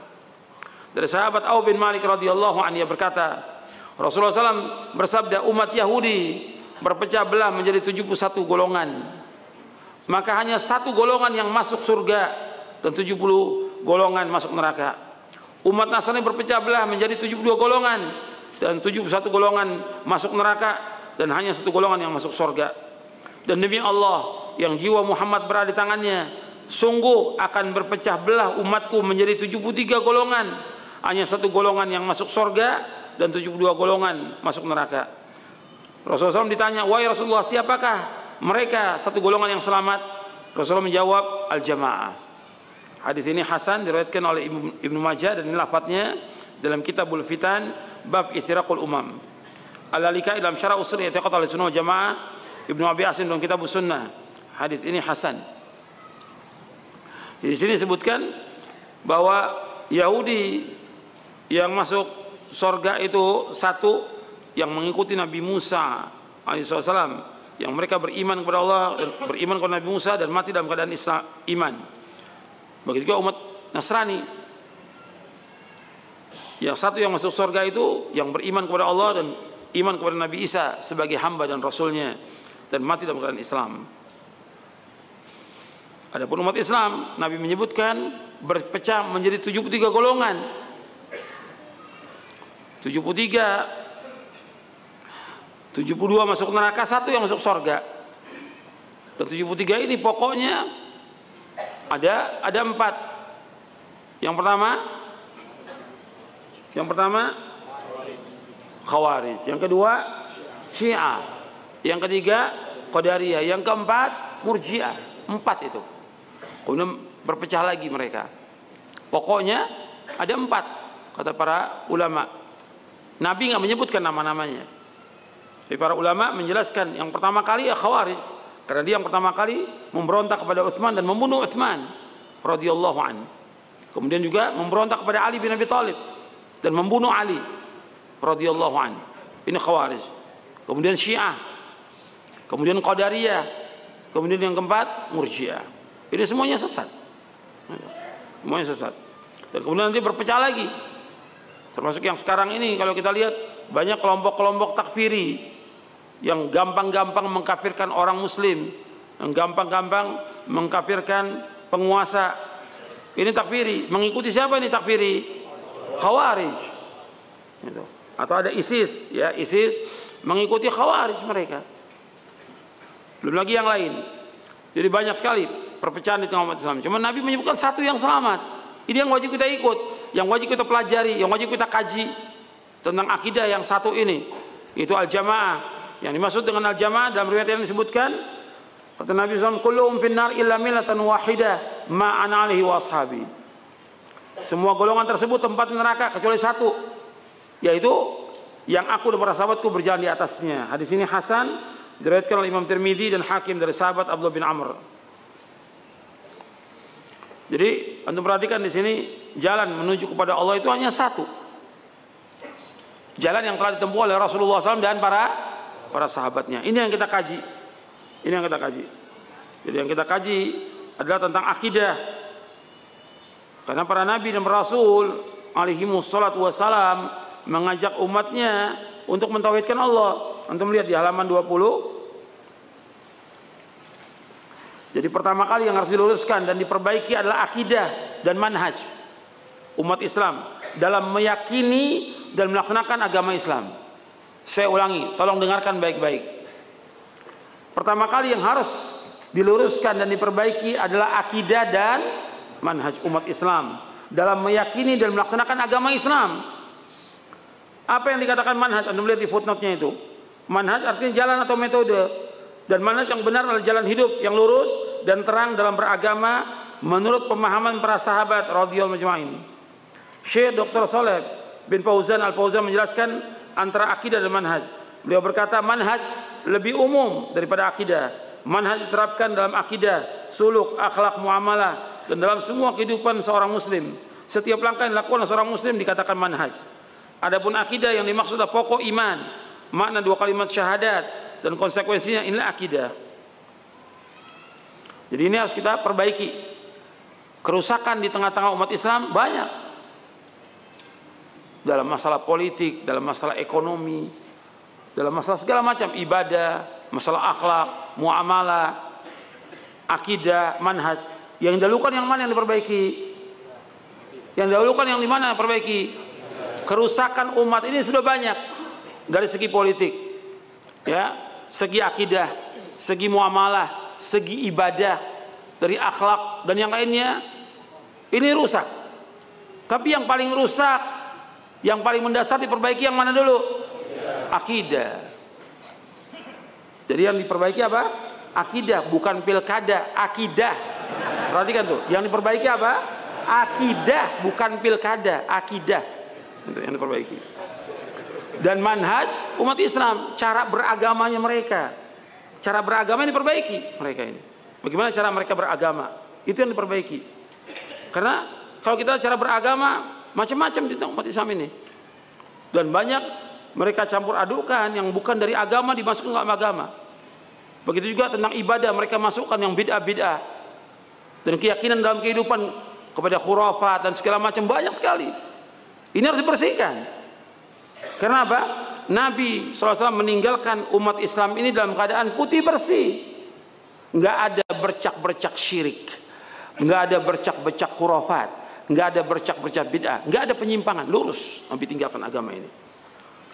Dari sahabat Auf bin Malik radhiyallahu anhu berkata, Rasulullah SAW bersabda, umat Yahudi berpecah belah menjadi 71 golongan. Maka hanya satu golongan yang masuk surga dan 70 golongan masuk neraka. Umat Nasrani berpecah belah menjadi 72 golongan dan 71 golongan masuk neraka dan hanya satu golongan yang masuk surga. Dan demi Allah yang jiwa Muhammad berada di tangannya, sungguh akan berpecah belah umatku menjadi 73 golongan. Hanya satu golongan yang masuk surga dan 72 golongan masuk neraka. Rasulullah SAW ditanya, wahai Rasulullah, siapakah mereka satu golongan yang selamat? Rasulullah menjawab, al-jamaah. Hadis ini hasan, diriwayatkan oleh Ibnu Majah, dan ini lafadznya dalam Kitabul Fitan bab iftiraqul umam. Al-Lalikai dalam Syarah Ushul I'tiqad Ahlussunnah wal Jamaah, Ibnu Abi Asim dalam Kitabus Sunnah. Hadis ini hasan. Di sini disebutkan bahwa Yahudi yang masuk surga itu satu yang mengikuti Nabi Musa alaihissalam, yang mereka beriman kepada Allah, beriman kepada Nabi Musa dan mati dalam keadaan iman. Begitu juga umat Nasrani. Yang satu yang masuk surga itu yang beriman kepada Allah dan iman kepada Nabi Isa sebagai hamba dan rasulnya dan mati dalam keadaan Islam. Adapun umat Islam, Nabi menyebutkan berpecah menjadi 73 golongan. 72 masuk neraka, satu yang masuk surga. Dan 73 ini pokoknya ada 4. Yang pertama Khawarij, yang kedua Syiah, yang ketiga Qadariyah, yang keempat Murji'ah. 4 itu. Kemudian berpecah lagi mereka. Pokoknya ada 4 kata para ulama. Nabi nggak menyebutkan nama-namanya. Tapi para ulama menjelaskan yang pertama kali ya Khawarij, karena dia yang pertama kali memberontak kepada Utsman dan membunuh Utsman radhiyallahu anhu. Kemudian juga memberontak kepada Ali bin Abi Thalib dan membunuh Ali radhiyallahu anhu. Ini Khawarij. Kemudian Syiah. Kemudian Qadariyah. Kemudian yang keempat Murji'ah. Ini semuanya sesat. Semuanya sesat. Dan kemudian nanti berpecah lagi. Termasuk yang sekarang ini kalau kita lihat banyak kelompok-kelompok takfiri yang gampang-gampang mengkafirkan orang muslim, yang gampang-gampang mengkafirkan penguasa. Ini takfiri. Mengikuti siapa ini takfiri? Khawarij. Gitu. Atau ada ISIS, ya ISIS mengikuti Khawarij mereka. Belum lagi yang lain. Jadi banyak sekali perpecahan di tengah umat Islam. Cuma Nabi menyebutkan satu yang selamat. Ini yang wajib kita ikut, yang wajib kita pelajari, yang wajib kita kaji tentang akidah yang satu ini. Itu al-jamaah. Yang dimaksud dengan al-jamaah dalam riwayat yang disebutkan, kata Nabi SAW, kulluhum finnar illa millatan wahidah ma ana alaihi wa ashabi. Semua golongan tersebut tempat neraka kecuali satu, yaitu yang aku dan para sahabatku berjalan di atasnya. Hadis ini hasan, diriwayatkan oleh Imam Tirmidzi dan Hakim dari sahabat Abdullah bin Amr. Jadi antum perhatikan di sini, jalan menuju kepada Allah itu hanya satu. Jalan yang telah ditempuh oleh Rasulullah SAW dan para sahabatnya. Ini yang kita kaji. Ini yang kita kaji. Jadi yang kita kaji adalah tentang akidah. Karena para nabi dan rasul alaihimussalatu wassalam mengajak umatnya untuk mentauhidkan Allah. Antum lihat di halaman 20. Jadi pertama kali yang harus diluruskan dan diperbaiki adalah akidah dan manhaj umat Islam dalam meyakini dan melaksanakan agama Islam. Saya ulangi, tolong dengarkan baik-baik. Pertama kali yang harus diluruskan dan diperbaiki adalah akidah dan manhaj umat Islam dalam meyakini dan melaksanakan agama Islam. Apa yang dikatakan manhaj? Anda melihat di footnote-nya itu. Manhaj artinya jalan atau metode. Dan manhaj yang benar adalah jalan hidup yang lurus dan terang dalam beragama menurut pemahaman para sahabat radhiyallahu majma'in. Syekh Dr. Shalih bin Fauzan Al-Fauzan menjelaskan antara akidah dan manhaj. Beliau berkata manhaj lebih umum daripada akidah. Manhaj diterapkan dalam akidah, suluk, akhlak, muamalah dan dalam semua kehidupan seorang muslim. Setiap langkah yang dilakukan oleh seorang muslim dikatakan manhaj. Adapun akidah yang dimaksud adalah pokok iman, makna dua kalimat syahadat dan konsekuensinya, inilah akidah. Jadi ini harus kita perbaiki. Kerusakan di tengah-tengah umat Islam banyak. Dalam masalah politik, dalam masalah ekonomi, dalam masalah segala macam, ibadah, masalah akhlak, muamalah, akidah, manhaj. Yang didahulukan yang mana yang diperbaiki? Yang didahulukan yang di mana yang diperbaiki? Kerusakan umat ini sudah banyak dari segi politik, ya, segi akidah, segi muamalah, segi ibadah, dari akhlak dan yang lainnya. Ini rusak. Tapi yang paling rusak, yang paling mendasar diperbaiki yang mana dulu? Akidah. Jadi yang diperbaiki apa? Akidah, bukan pilkada, akidah. Perhatikan tuh, yang diperbaiki apa? Akidah, bukan pilkada, akidah. Itu yang diperbaiki. Dan manhaj umat Islam, cara beragamanya mereka. Cara beragama yang diperbaiki mereka ini. Bagaimana cara mereka beragama? Itu yang diperbaiki. Karena kalau kita cara beragama macam-macam di umat Islam ini. Dan banyak mereka campur adukan yang bukan dari agama dimasukkan ke agama. Begitu juga tentang ibadah, mereka masukkan yang bid'ah-bid'ah. Dan keyakinan dalam kehidupan kepada khurafat dan segala macam banyak sekali. Ini harus dibersihkan. Karena apa? Nabi SAW meninggalkan umat Islam ini dalam keadaan putih bersih. Nggak ada bercak-bercak syirik, nggak ada bercak-bercak khurafat, nggak ada bercak-bercak bid'ah, nggak ada penyimpangan, lurus Nabi tinggalkan agama ini.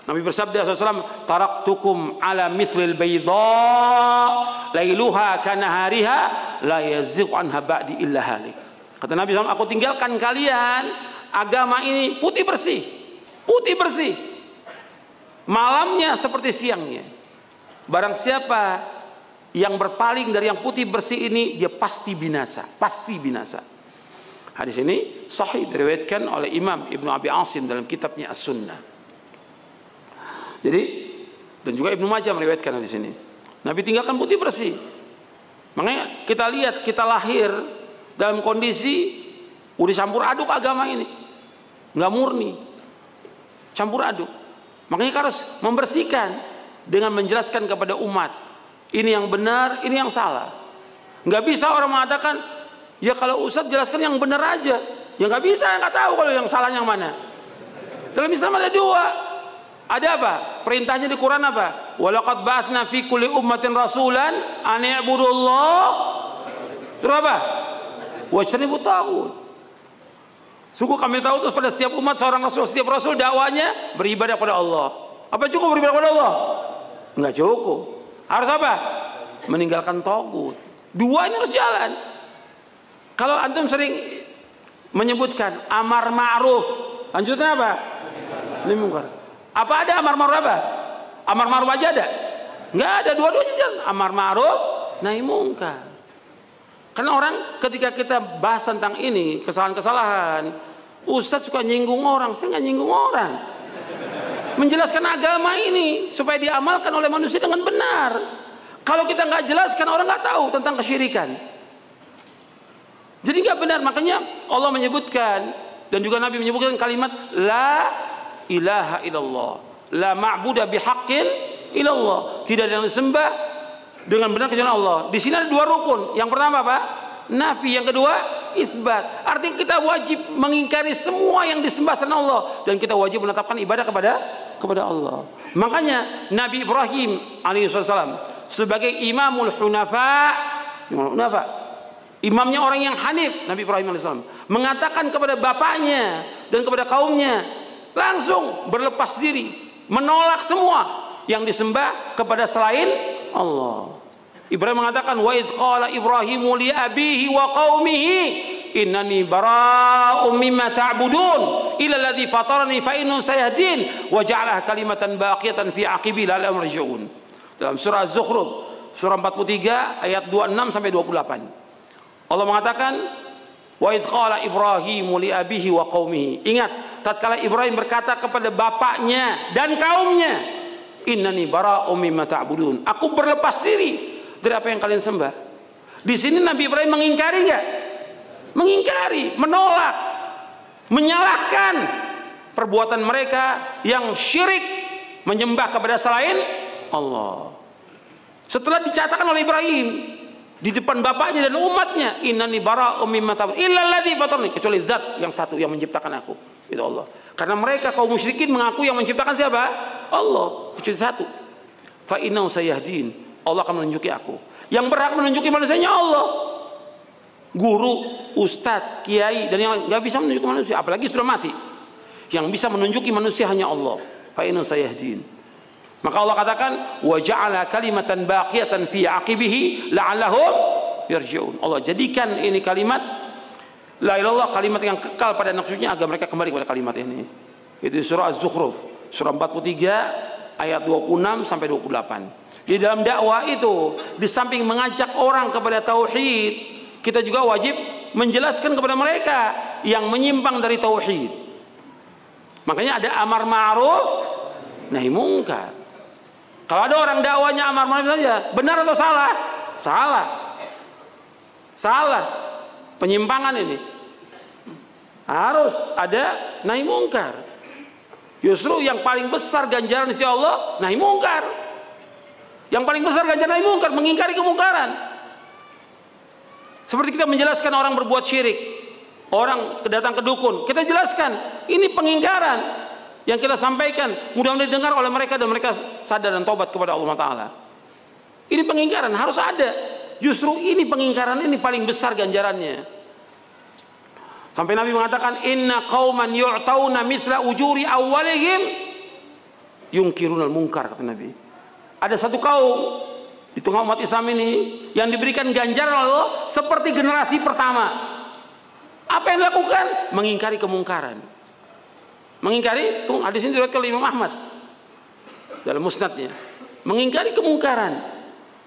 Nabi bersabda SAW, taraktukum ala mithlil bayda lailuha kanahariha la yazigh anha ba'di illa halik. Kata Nabi SAW, aku tinggalkan kalian agama ini putih bersih, putih bersih, malamnya seperti siangnya. Barang siapa yang berpaling dari yang putih bersih ini, dia pasti binasa, pasti binasa. Hadis ini sahih diriwayatkan oleh Imam Ibnu Abi Asim dalam kitabnya As-Sunnah. Jadi dan juga Ibnu Majah meriwayatkan hadis ini. Nabi tinggalkan putih bersih. Makanya kita lihat, kita lahir dalam kondisi udah campur aduk agama ini, nggak murni, campur aduk. Makanya kita harus membersihkan dengan menjelaskan kepada umat ini yang benar, ini yang salah. Nggak bisa orang mengatakan, ya kalau Ustadz jelaskan yang benar aja. Ya nggak bisa, nggak tahu kalau yang salah yang mana. Dalam Islam ada dua. Ada apa? Perintahnya di Quran apa? Walaqad ba'atsna fi kulli ummatin rasulan an i'budullah. Terus apa? Wajtanibut taghut. Sungguh kami tahu terus pada setiap umat seorang rasul, setiap rasul dakwanya beribadah kepada Allah. Apa cukup beribadah kepada Allah? Enggak cukup. Harus apa? Meninggalkan taghut. Dua ini harus jalan. Kalau antum sering menyebutkan amar ma'ruf, lanjutnya apa? Nahi mungkar. Apa ada amar ma'ruf apa? Amar ma'ruf aja ada? Enggak ada, dua-duanya jalan. Amar ma'ruf, nahi mungkar. Karena orang ketika kita bahas tentang ini, kesalahan-kesalahan, Ustadz suka nyinggung orang. Saya nggak nyinggung orang. Menjelaskan agama ini supaya diamalkan oleh manusia dengan benar. Kalau kita nggak jelaskan, orang nggak tahu tentang kesyirikan. Jadi nggak benar. Makanya Allah menyebutkan dan juga Nabi menyebutkan kalimat la ilaha illallah, la ma'budu bihaqqin illallah. Tidak ada yang disembah dengan benar kecuali Allah. Di sini ada dua rukun. Yang pertama apa? Nafi. Yang kedua isbat. Artinya kita wajib mengingkari semua yang disembah selain Allah dan kita wajib menetapkan ibadah kepada Allah. Makanya Nabi Ibrahim alaihissalam sebagai imamul hunafa, imamnya orang yang hanif, Nabi Ibrahim alaihissalam mengatakan kepada bapaknya dan kepada kaumnya, langsung berlepas diri, menolak semua yang disembah kepada selain Allah. Ibrahim mengatakan, wa idh qala Ibrahimu li abihi wa qaumihi innani bara'um mimma ta'budun illa alladhi fatarani fa innahu sayahdin wa ja'alaha kalimatan baqiyatan fi aqibi la'allahum yarji'un. Dalam surah Az-Zukhruf surah 43 ayat 26 sampai 28. Allah mengatakan, wa idh qala Ibrahimu li abihi wa qaumihi. Ingat, tatkala Ibrahim berkata kepada bapaknya dan kaumnya, innani bara'um mimma ta'budun. Aku berlepas diri dari apa yang kalian sembah. Di sini Nabi Ibrahim mengingkari enggak? Mengingkari, menolak, menyalahkan perbuatan mereka yang syirik menyembah kepada selain Allah. Setelah dicatatkan oleh Ibrahim di depan bapaknya dan umatnya, innani bara'um mimma ta'budun illa alladzi fatarani, kecuali zat yang satu yang menciptakan aku, itu Allah. Karena mereka kaum musyrikin mengaku yang menciptakan siapa? Allah, kecuali satu. Fa innahu sayahdin, Allah akan menunjuki aku. Yang berhak menunjuki manusianya Allah. Guru, ustadz, kiai dan yang nggak bisa menunjuki manusia, apalagi sudah mati. Yang bisa menunjuki manusia hanya Allah. Fa innahu sayahdin. Maka Allah katakan, wa ja'ala kalimatan baqiyatan fi aqibihi la'allahum yarji'un. Allah jadikan ini kalimat la ilallah, kalimat yang kekal pada maksudnya agar mereka kembali kepada kalimat ini. Itu surah Az-Zukhruf, surah 43 ayat 26 sampai 28. Di dalam dakwah itu, di samping mengajak orang kepada tauhid, kita juga wajib menjelaskan kepada mereka yang menyimpang dari tauhid. Makanya ada amar ma'ruf nahi mungkar. Kalau ada orang dakwanya amar ma'ruf saja, benar atau salah? Salah. Salah. Penyimpangan ini. Harus ada nahi mungkar. Justru yang paling besar ganjaran insya Allah nahi mungkar. Yang paling besar ganjaran nahi mungkar, mengingkari kemungkaran. Seperti kita menjelaskan orang berbuat syirik, orang datang ke dukun, kita jelaskan ini pengingkaran yang kita sampaikan, mudah-mudahan didengar oleh mereka dan mereka sadar dan tobat kepada Allah Taala. Ini pengingkaran harus ada. Justru ini pengingkaran ini paling besar ganjarannya. Sampai Nabi mengatakan, inna qauman yu'tauna mithla ujuri awwalihim yunkirunal munkar, kata Nabi. Ada satu kaum di tengah umat Islam ini yang diberikan ganjaran Allah seperti generasi pertama. Apa yang dilakukan? Mengingkari kemungkaran. Mengingkari, hadis ini diriwayatkan oleh Imam Ahmad dalam musnadnya. Mengingkari kemungkaran.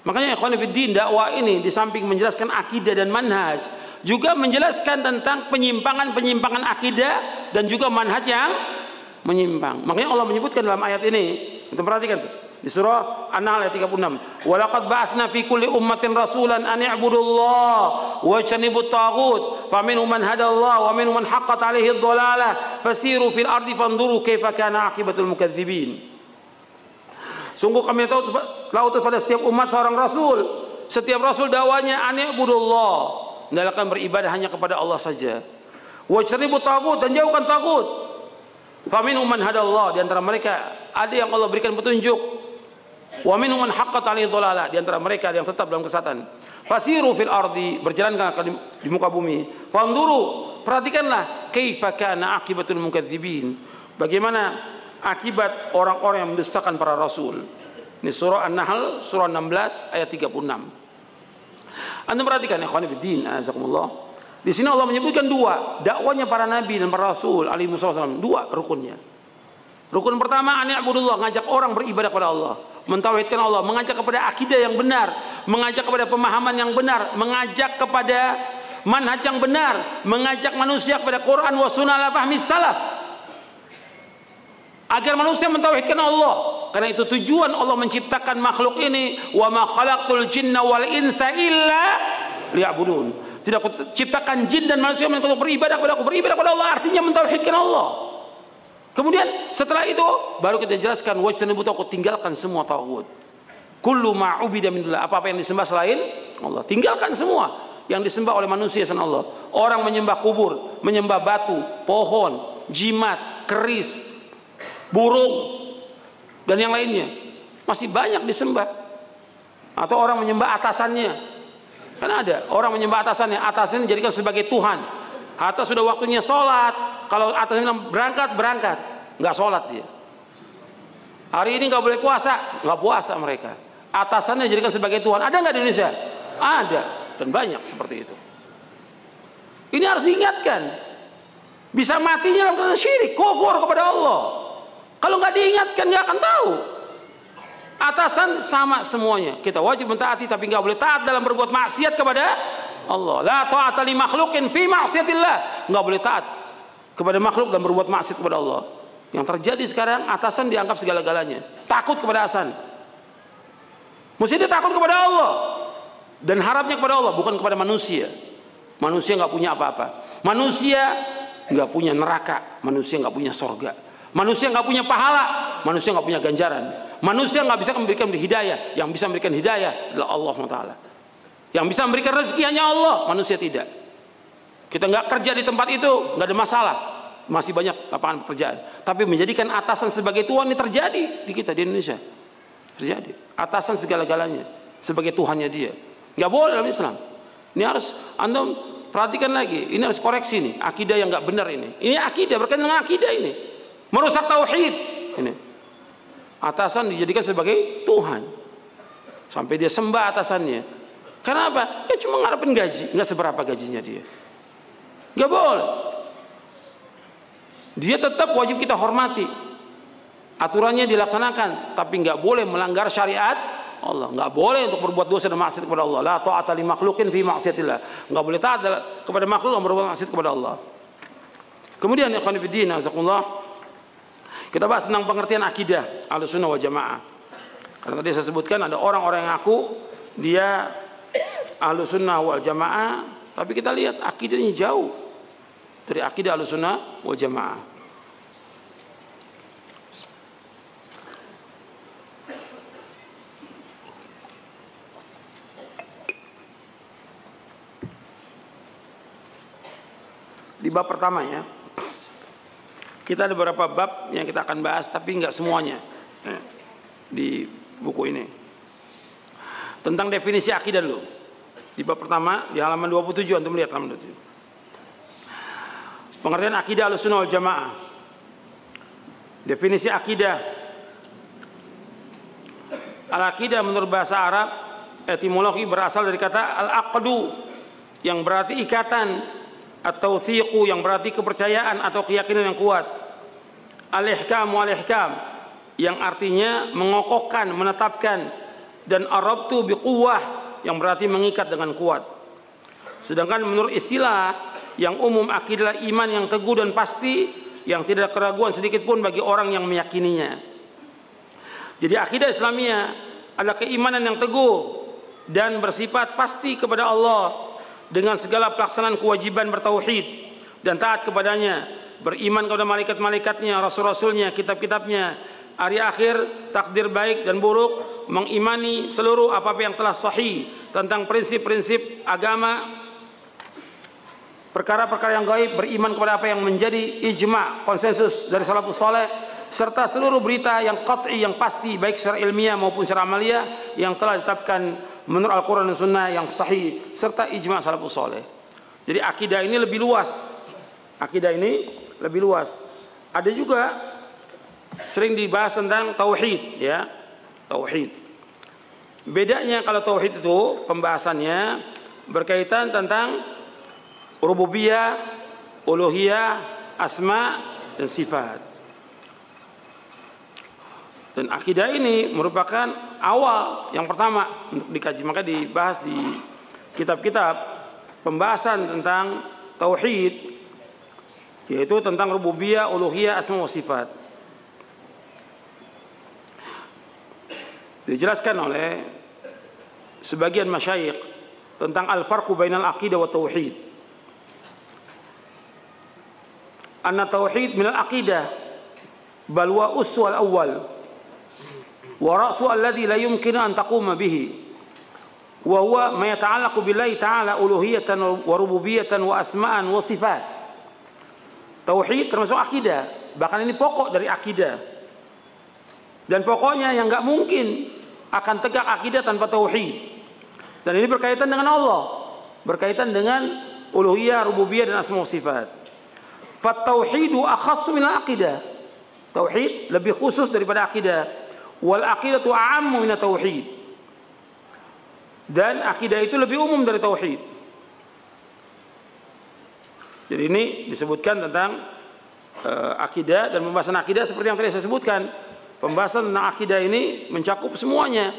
Makanya ikhwan fillah, dakwah ini di samping menjelaskan akidah dan manhaj, juga menjelaskan tentang penyimpangan-penyimpangan akidah dan juga manhaj yang menyimpang. Makanya Allah menyebutkan dalam ayat ini, kita perhatikan di surah An-Nahl ayat 36. Wa laqad ba'atsna fi kulli ummatin rasulan an i'budullaha wa ijtanibut taghut faminhum man hadallahu wa minhum man haqqat 'alaihi ad-dhalalah fasiru fil ardi fanzuru kaifa kana 'aqibatul mukadzibin. Sungguh kami tahu pada setiap umat seorang rasul. Setiap rasul dakwanya an i'budullah, hendaklah beribadah hanya kepada Allah saja. Wa ijtanibut taghut, dan jauhkan taghut. Faminhum man hadallahu, di antara mereka ada yang Allah berikan petunjuk. Wa minhum man haqqat 'alaihi dhalalah, di antara mereka ada yang tetap dalam kesesatan. Fasiru fil ardi, berjalanlah di muka bumi. Fanzuru, perhatikanlah kaifa kana aqibatul mukadzibin, bagaimana akibat orang-orang yang mendustakan para rasul. Ini surah An-Nahl surah 16 ayat 36. Anda perhatikan ikhwan fillah, azakumullah. Di sini Allah menyebutkan dua dakwanya para nabi dan para rasul alaihi wasallam, dua rukunnya. Rukun pertama, ani'budullah, ngajak orang beribadah kepada Allah, mentauhidkan Allah, mengajak kepada akidah yang benar, mengajak kepada pemahaman yang benar, mengajak kepada manhaj yang benar, mengajak manusia kepada Quran wa sunnah ala fahmi salaf, agar manusia mentauhidkan Allah. Karena itu tujuan Allah menciptakan makhluk ini, wa ma khalaqtul jinna wal insa illa liya'budun. Tidak aku ciptakan jin dan manusia untuk beribadah kepada aku. Beribadah kepada Allah artinya mentauhidkan Allah. Kemudian setelah itu baru kita jelaskan wajtanibu taghut, tinggalkan semua taghut. Kullu ma ubida min dullah, apa-apa yang disembah selain Allah, tinggalkan semua yang disembah oleh manusia selain Allah. Orang menyembah kubur, menyembah batu, pohon, jimat, keris, burung dan yang lainnya. Masih banyak disembah. Atau orang menyembah atasannya. Kan ada orang menyembah atasannya, atasannya dijadikan sebagai Tuhan. Atas sudah waktunya sholat, kalau atasnya bilang berangkat, nggak sholat dia. Hari ini nggak boleh puasa, nggak puasa mereka. Atasannya dijadikan sebagai Tuhan. Ada nggak di Indonesia? Ada, dan banyak seperti itu. Ini harus diingatkan. Bisa matinya dalam keadaan syirik, kufur kepada Allah. Kalau nggak diingatkan nggak akan tahu. Atasan sama semuanya. Kita wajib mentaati, tapi nggak boleh taat dalam berbuat maksiat kepada Allah. La ta'ata li makhluqin fi ma'siyatillah. Nggak boleh taat kepada makhluk dan berbuat maksiat kepada Allah. Yang terjadi sekarang, atasan dianggap segala-galanya. Takut kepada atasan. Mesti dia takut kepada Allah dan harapnya kepada Allah, bukan kepada manusia. Manusia nggak punya apa-apa. Manusia nggak punya neraka. Manusia nggak punya sorga. Manusia nggak punya pahala. Manusia nggak punya ganjaran. Manusia nggak bisa memberikan hidayah. Yang bisa memberikan hidayah adalah Allah SWT. Yang bisa memberikan rezeki hanya Allah. Manusia tidak. Kita nggak kerja di tempat itu, nggak ada masalah. Masih banyak lapangan pekerjaan. Tapi menjadikan atasan sebagai Tuhan ini terjadi di kita di Indonesia. Terjadi. Atasan segala-galanya sebagai Tuhannya dia. Nggak boleh dalam Islam. Ini harus Anda perhatikan lagi. Ini harus koreksi nih. Akidah yang nggak benar ini. Ini akidah, berkaitan dengan akidah ini. Merusak tauhid. Ini. Atasan dijadikan sebagai Tuhan. Sampai dia sembah atasannya. Karena apa? Ya cuma ngarepin gaji. Nggak seberapa gajinya dia. Nggak boleh. Dia tetap wajib kita hormati. Aturannya dilaksanakan. Tapi nggak boleh melanggar syariat Allah. Nggak boleh untuk berbuat dosa dan maksiat kepada Allah. La ta'ata li makhluqin fi ma'siyatillah. Nggak boleh taat kepada makhluk yang berbuat maksiat kepada Allah. Kemudian ikhwan fillah, jazakumullah, kita bahas tentang pengertian akidah Ahlussunnah wal Jamaah. Karena tadi saya sebutkan ada orang-orang yang ngaku dia Ahlussunnah wal Jamaah, tapi kita lihat akidahnya jauh dari akidah Ahlussunnah wal Jamaah. Di bab pertama ya, kita ada beberapa bab yang kita akan bahas, tapi nggak semuanya di buku ini. Tentang definisi akidah dulu. Di bab pertama di halaman 27, antum lihat halaman 27. Pengertian akidah Ahlussunnah wal Jamaah. Definisi akidah. Al-aqidah menurut bahasa Arab etimologi berasal dari kata al-aqdu yang berarti ikatan, at-tawthiqu yang berarti kepercayaan atau keyakinan yang kuat. Al-ihkamu al-ihkam yang artinya mengokohkan, menetapkan, dan arabtu biquwwah yang berarti mengikat dengan kuat. Sedangkan menurut istilah yang umum, akidah iman yang teguh dan pasti yang tidak ada keraguan sedikit pun bagi orang yang meyakininya. Jadi akidah Islamiyah adalah keimanan yang teguh dan bersifat pasti kepada Allah dengan segala pelaksanaan kewajiban bertauhid dan taat kepadanya, beriman kepada malaikat-malaikatnya, rasul-rasulnya, kitab-kitabnya, hari akhir, takdir baik dan buruk, mengimani seluruh apa-apa yang telah sahih tentang prinsip-prinsip agama, perkara-perkara yang gaib, beriman kepada apa yang menjadi ijma', konsensus dari salafus saleh, serta seluruh berita yang qat'i, yang pasti baik secara ilmiah maupun secara amaliyah yang telah ditetapkan menurut Al-Quran dan Sunnah yang sahih serta ijma' salafus saleh. Jadi akidah ini lebih luas. Akidah ini lebih luas. Ada juga sering dibahas tentang tauhid, ya. Tauhid. Bedanya kalau tauhid itu pembahasannya berkaitan tentang rububiyah, uluhiyah, asma dan sifat. Dan akidah ini merupakan awal yang pertama untuk dikaji, maka dibahas di kitab-kitab pembahasan tentang tauhid, yaitu tentang rububiyah, uluhiyah, asma wa sifat. Dijelaskan oleh sebagian masyayikh tentang al-farqu bainal aqidah wa tauhid. Anna tauhid minal aqidah bal wa uswal awwal wa ra'su alladhi la yumkinu an taquma bihi wa huwa ma yata'allaqu billahi ta'ala uluhiyatan wa rububiyatan wa asma'an wa sifat. Tauhid termasuk akidah, bahkan ini pokok dari akidah. Dan pokoknya yang enggak mungkin akan tegak akidah tanpa tauhid. Dan ini berkaitan dengan Allah, berkaitan dengan uluhiyah, rububiyah dan asma wa sifat. Fat tauhidu akhassu min al-aqidah. Tauhid lebih khusus daripada akidah. Wal aqidatu a'ammu min at-tauhid. Dan akidah itu lebih umum dari tauhid. Jadi ini disebutkan tentang akidah, dan pembahasan akidah seperti yang tadi saya sebutkan. Pembahasan tentang akidah ini mencakup semuanya.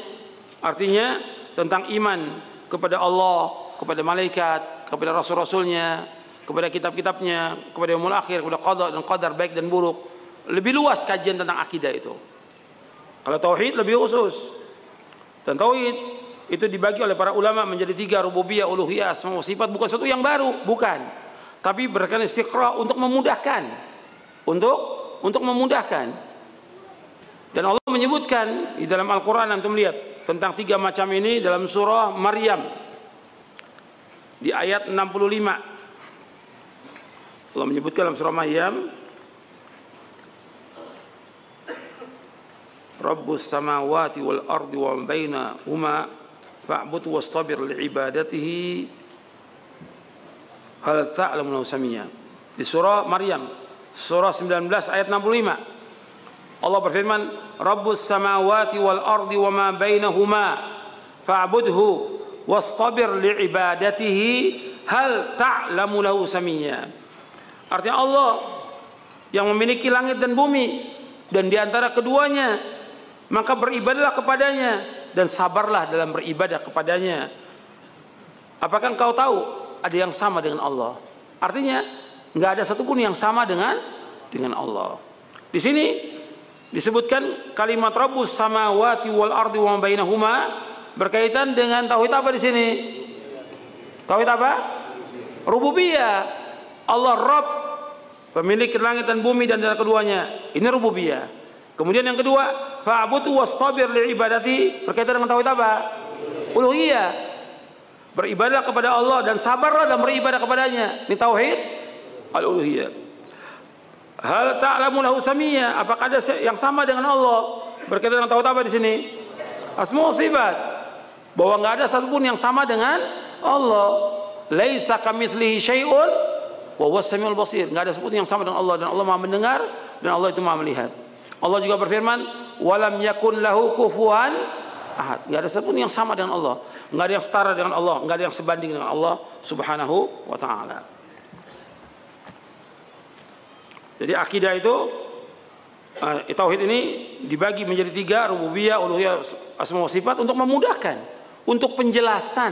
Artinya tentang iman kepada Allah, kepada malaikat, kepada rasul-rasulnya, kepada kitab-kitabnya, kepada yaumul akhir, kepada qada dan qadar baik dan buruk. Lebih luas kajian tentang akidah itu. Kalau tauhid lebih khusus. Dan tauhid itu dibagi oleh para ulama menjadi 3, rububiyah, uluhiyah, asma wa sifat. Bukan sesuatu yang baru, bukan. Tapi berikan istiqra untuk memudahkan. Untuk memudahkan. Dan Allah menyebutkan di dalam Al-Quran, antum lihat tentang 3 macam ini dalam surah Maryam di ayat 65. Allah menyebutkan dalam surah Maryam, Rabbus samawati wal ardi wa bainahuma fa'bud wastabir li'ibadatihi hal ta'lamu lahu samiyya. Di surah Maryam, surah 19 ayat 65. Allah berfirman, Rabbus samawati wal ardi wa ma bainahuma fa'budhu wastabir li'ibadatihi hal ta'lamu lahu samiyya. Artinya Allah yang memiliki langit dan bumi dan di antara keduanya, maka beribadahlah kepadanya dan sabarlah dalam beribadah kepadanya. Apakah engkau tahu ada yang sama dengan Allah? Artinya nggak ada satupun yang sama dengan Allah. Di sini disebutkan kalimat Rabbus samawati wal ardi wa bainahuma berkaitan dengan tauhid apa di sini? Tauhid apa? Rububiyah. Allah Rabb, pemilik langit dan bumi dan antara keduanya. Ini rububiyah. Kemudian yang kedua, fa'budhu wastabir li'ibadati, berkaitan dengan tauhid apa? Uluhiyah. Beribadah kepada Allah dan sabarlah dalam beribadah kepadanya. Ini tauhid al-uluhiyah. Hal ta'lamu lahu samiyya, apakah ada yang sama dengan Allah? Berkaitan dengan tauhid apa di sini? Asma wa sifat. Bahwa enggak ada satupun yang sama dengan Allah. Laisa kamitslihi syai'un wa huwas samiul basir. Enggak ada satupun yang sama dengan Allah, dan Allah Maha mendengar dan Allah itu Maha melihat. Allah juga berfirman, walam yakun lahu kufuwan ahad. Enggak ada satupun yang sama dengan Allah. Enggak ada yang setara dengan Allah, enggak ada yang sebanding dengan Allah Subhanahu wa taala. Jadi akidah itu, tauhid ini dibagi menjadi 3, rububiyah, uluhiyah, asma wa sifat, untuk memudahkan, untuk penjelasan,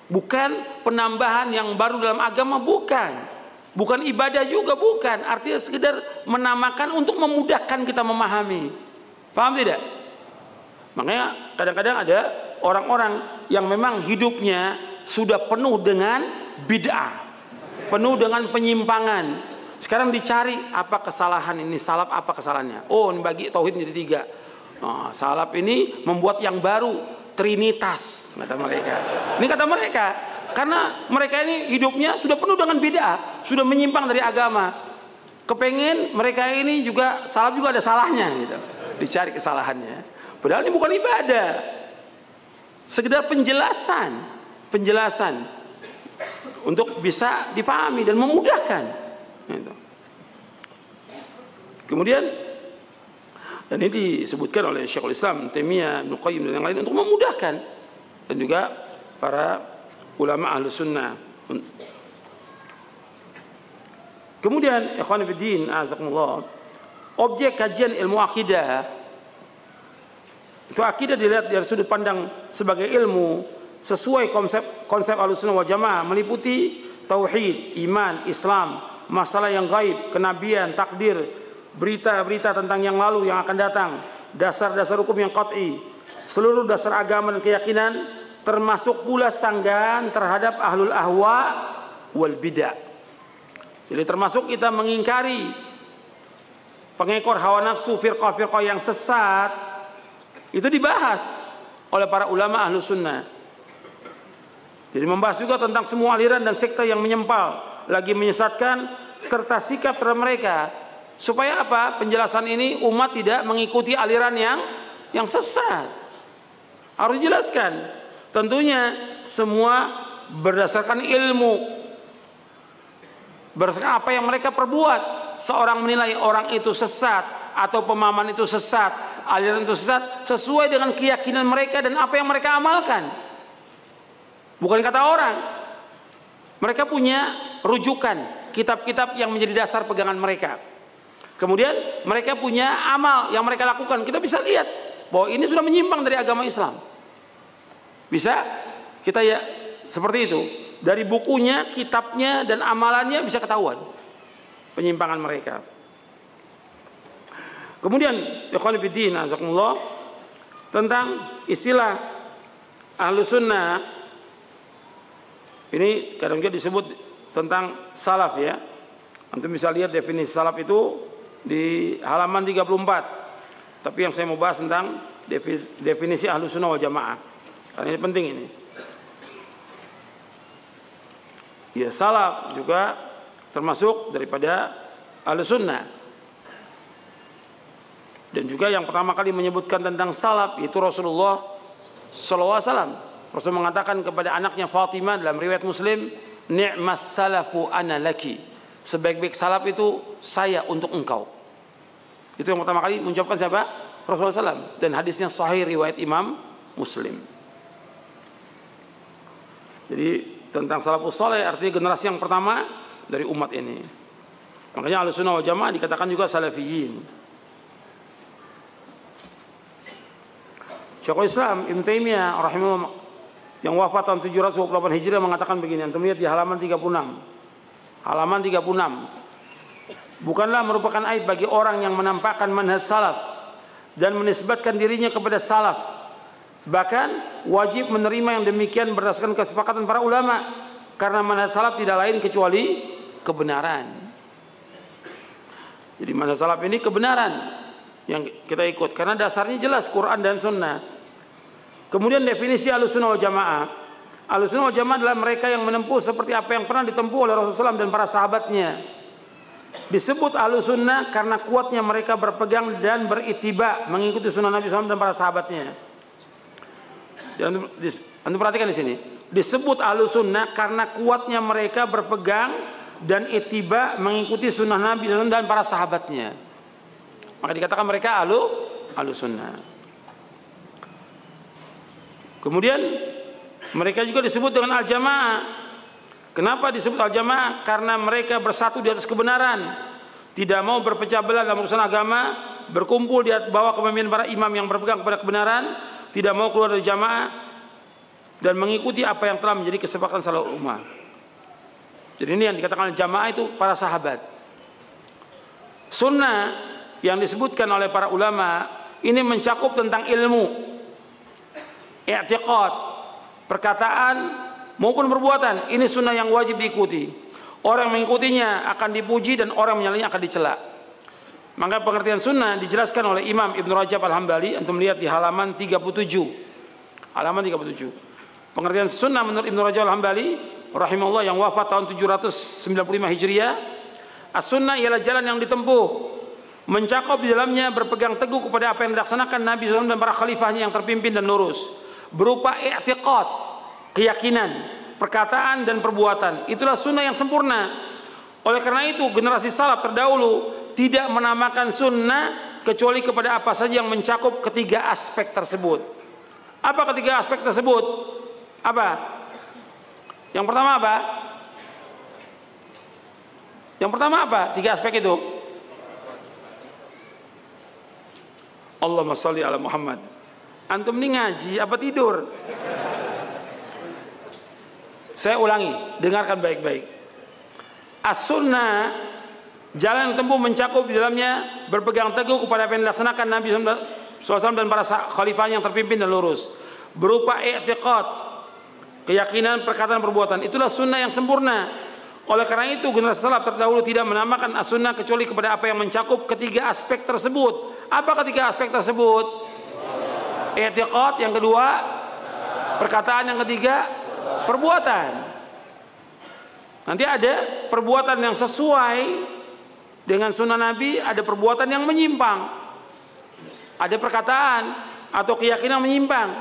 bukan penambahan yang baru dalam agama, bukan ibadah juga, bukan. Artinya sekedar menamakan untuk memudahkan kita memahami. Paham tidak? Makanya kadang-kadang ada orang-orang yang memang hidupnya sudah penuh dengan bid'ah, penuh dengan penyimpangan. Sekarang dicari apa kesalahan ini, salaf apa kesalahannya. Oh, ini bagi tauhid menjadi 3. Oh, salaf ini membuat yang baru, trinitas, kata mereka. Ini kata mereka, karena mereka ini hidupnya sudah penuh dengan bid'ah, sudah menyimpang dari agama. Kepengen mereka ini juga, salaf juga ada salahnya gitu. Dicari kesalahannya. Padahal ini bukan ibadah. Sekedar penjelasan untuk bisa dipahami dan memudahkan. Kemudian, dan ini disebutkan oleh Syekhul Islam Taimiyah, Ibnu Qayyim dan yang lain untuk memudahkan, dan juga para ulama Ahlus Sunnah. Kemudian, ikhwan fillah, azakumullah, objek kajian ilmu akidah itu, akidah dilihat dari sudut pandang sebagai ilmu sesuai konsep Ahlussunnah wal Jamaah, meliputi tauhid, iman, Islam, masalah yang gaib, kenabian, takdir, berita-berita tentang yang lalu yang akan datang, dasar-dasar hukum yang qat'i, seluruh dasar agama dan keyakinan, termasuk pula sanggahan terhadap ahlul ahwa wal bidah. Jadi termasuk kita mengingkari pengekor hawa nafsu, firqah-firqah yang sesat, itu dibahas oleh para ulama ahlu sunnah. Jadi membahas juga tentang semua aliran dan sekte yang menyempal, lagi menyesatkan, serta sikap terhadap mereka. Supaya apa? Penjelasan ini umat tidak mengikuti aliran yang sesat. Harus dijelaskan. Tentunya semua berdasarkan ilmu, berdasarkan apa yang mereka perbuat. Seorang menilai orang itu sesat atau pemahaman itu sesat, aliran itu sesat, sesuai dengan keyakinan mereka dan apa yang mereka amalkan. Bukan kata orang. Mereka punya rujukan, kitab-kitab yang menjadi dasar pegangan mereka. Kemudian mereka punya amal yang mereka lakukan. Kita bisa lihat bahwa ini sudah menyimpang dari agama Islam. Bisa kita ya seperti itu. Dari bukunya, kitabnya, dan amalannya bisa ketahuan penyimpangan mereka. Kemudian ikhwan fillah azakumullah, tentang istilah ahlu sunnah ini kadang-kadang disebut tentang salaf ya. Antum bisa lihat definisi salaf itu di halaman 34. Tapi yang saya mau bahas tentang definisi ahlu sunnah wal jamaah, karena ini penting ini. Ya, salaf juga termasuk daripada ahlus sunnah. Dan juga yang pertama kali menyebutkan tentang salaf itu Rasulullah SAW. Rasul mengatakan kepada anaknya Fatimah dalam riwayat Muslim, ni'mas salafu ana laki. Sebaik-baik salaf itu saya untuk engkau. Itu yang pertama kali mengucapkan siapa? Rasulullah SAW. Dan hadisnya sahih riwayat Imam Muslim. Jadi tentang salafus saleh artinya generasi yang pertama dari umat ini. Makanya Ahlussunnah wal Jamaah dikatakan juga salafiyin. Syekhul Islam Ibnu Taimiyah rahimahullah yang wafat tahun 728 Hijriah mengatakan begini, antum lihat di halaman 36. Halaman 36. Bukanlah merupakan aib bagi orang yang menampakkan manhaj salaf dan menisbatkan dirinya kepada salaf. Bahkan wajib menerima yang demikian berdasarkan kesepakatan para ulama, karena manhaj salaf tidak lain kecuali kebenaran. Jadi manhaj salaf ini kebenaran yang kita ikut karena dasarnya jelas Quran dan Sunnah. Kemudian definisi Ahlussunnah wal Jamaah. Ahlussunnah wal Jamaah adalah mereka yang menempuh seperti apa yang pernah ditempuh oleh Rasulullah SAW dan para sahabatnya. Disebut Ahlussunnah karena kuatnya mereka berpegang dan beritiba mengikuti sunnah Nabi SAW dan para sahabatnya. Anda perhatikan di sini, disebut Ahlussunnah karena kuatnya mereka berpegang dan ittiba mengikuti sunnah Nabi dan para sahabatnya. Maka dikatakan mereka Ahlussunnah. Kemudian mereka juga disebut dengan al-jamaah. Kenapa disebut al-jamaah? Karena mereka bersatu di atas kebenaran, tidak mau berpecah belah dalam urusan agama, berkumpul di bawah kepemimpinan para imam yang berpegang kepada kebenaran, tidak mau keluar dari jamaah dan mengikuti apa yang telah menjadi kesepakatan salafus ummah. Jadi ini yang dikatakan jamaah itu para sahabat. Sunnah yang disebutkan oleh para ulama ini mencakup tentang ilmu, i'tiqad, perkataan maupun perbuatan. Ini sunnah yang wajib diikuti. Orang yang mengikutinya akan dipuji dan orang yang menyalahinya akan dicela. Maka pengertian sunnah dijelaskan oleh Imam Ibnu Rajab Al-Hambali. Antum lihat di halaman 37. Halaman 37. Pengertian sunnah menurut Ibnu Rajab Al-Hambali rahimahullah yang wafat tahun 795 Hijriah. As-sunnah ialah jalan yang ditempuh, mencakup di dalamnya berpegang teguh kepada apa yang dilaksanakan Nabi SAW dan para khalifahnya yang terpimpin dan lurus, berupa i'tiqad, keyakinan, perkataan dan perbuatan. Itulah sunnah yang sempurna. Oleh karena itu generasi salaf terdahulu tidak menamakan sunnah kecuali kepada apa saja yang mencakup ketiga aspek tersebut. Apa ketiga aspek tersebut? Apa? Yang pertama apa? Yang pertama apa? Tiga aspek itu. Allahumma sholli ala Muhammad. Antum ini ngaji apa tidur? Saya ulangi, dengarkan baik-baik. As-sunnah, jalan yang tempuh mencakup di dalamnya berpegang teguh kepada apa yang dilaksanakan Nabi SAW dan para khalifahnya yang terpimpin dan lurus, berupa i'tiqad, keyakinan, perkataan, perbuatan. Itulah sunnah yang sempurna. Oleh karena itu generasi salaf terdahulu tidak menamakan as-sunnah kecuali kepada apa yang mencakup ketiga aspek tersebut. Apa ketiga aspek tersebut? I'tiqad, yang kedua perkataan, yang ketiga perbuatan. Nanti ada perbuatan yang sesuai dengan sunnah Nabi, ada perbuatan yang menyimpang, ada perkataan atau keyakinan menyimpang.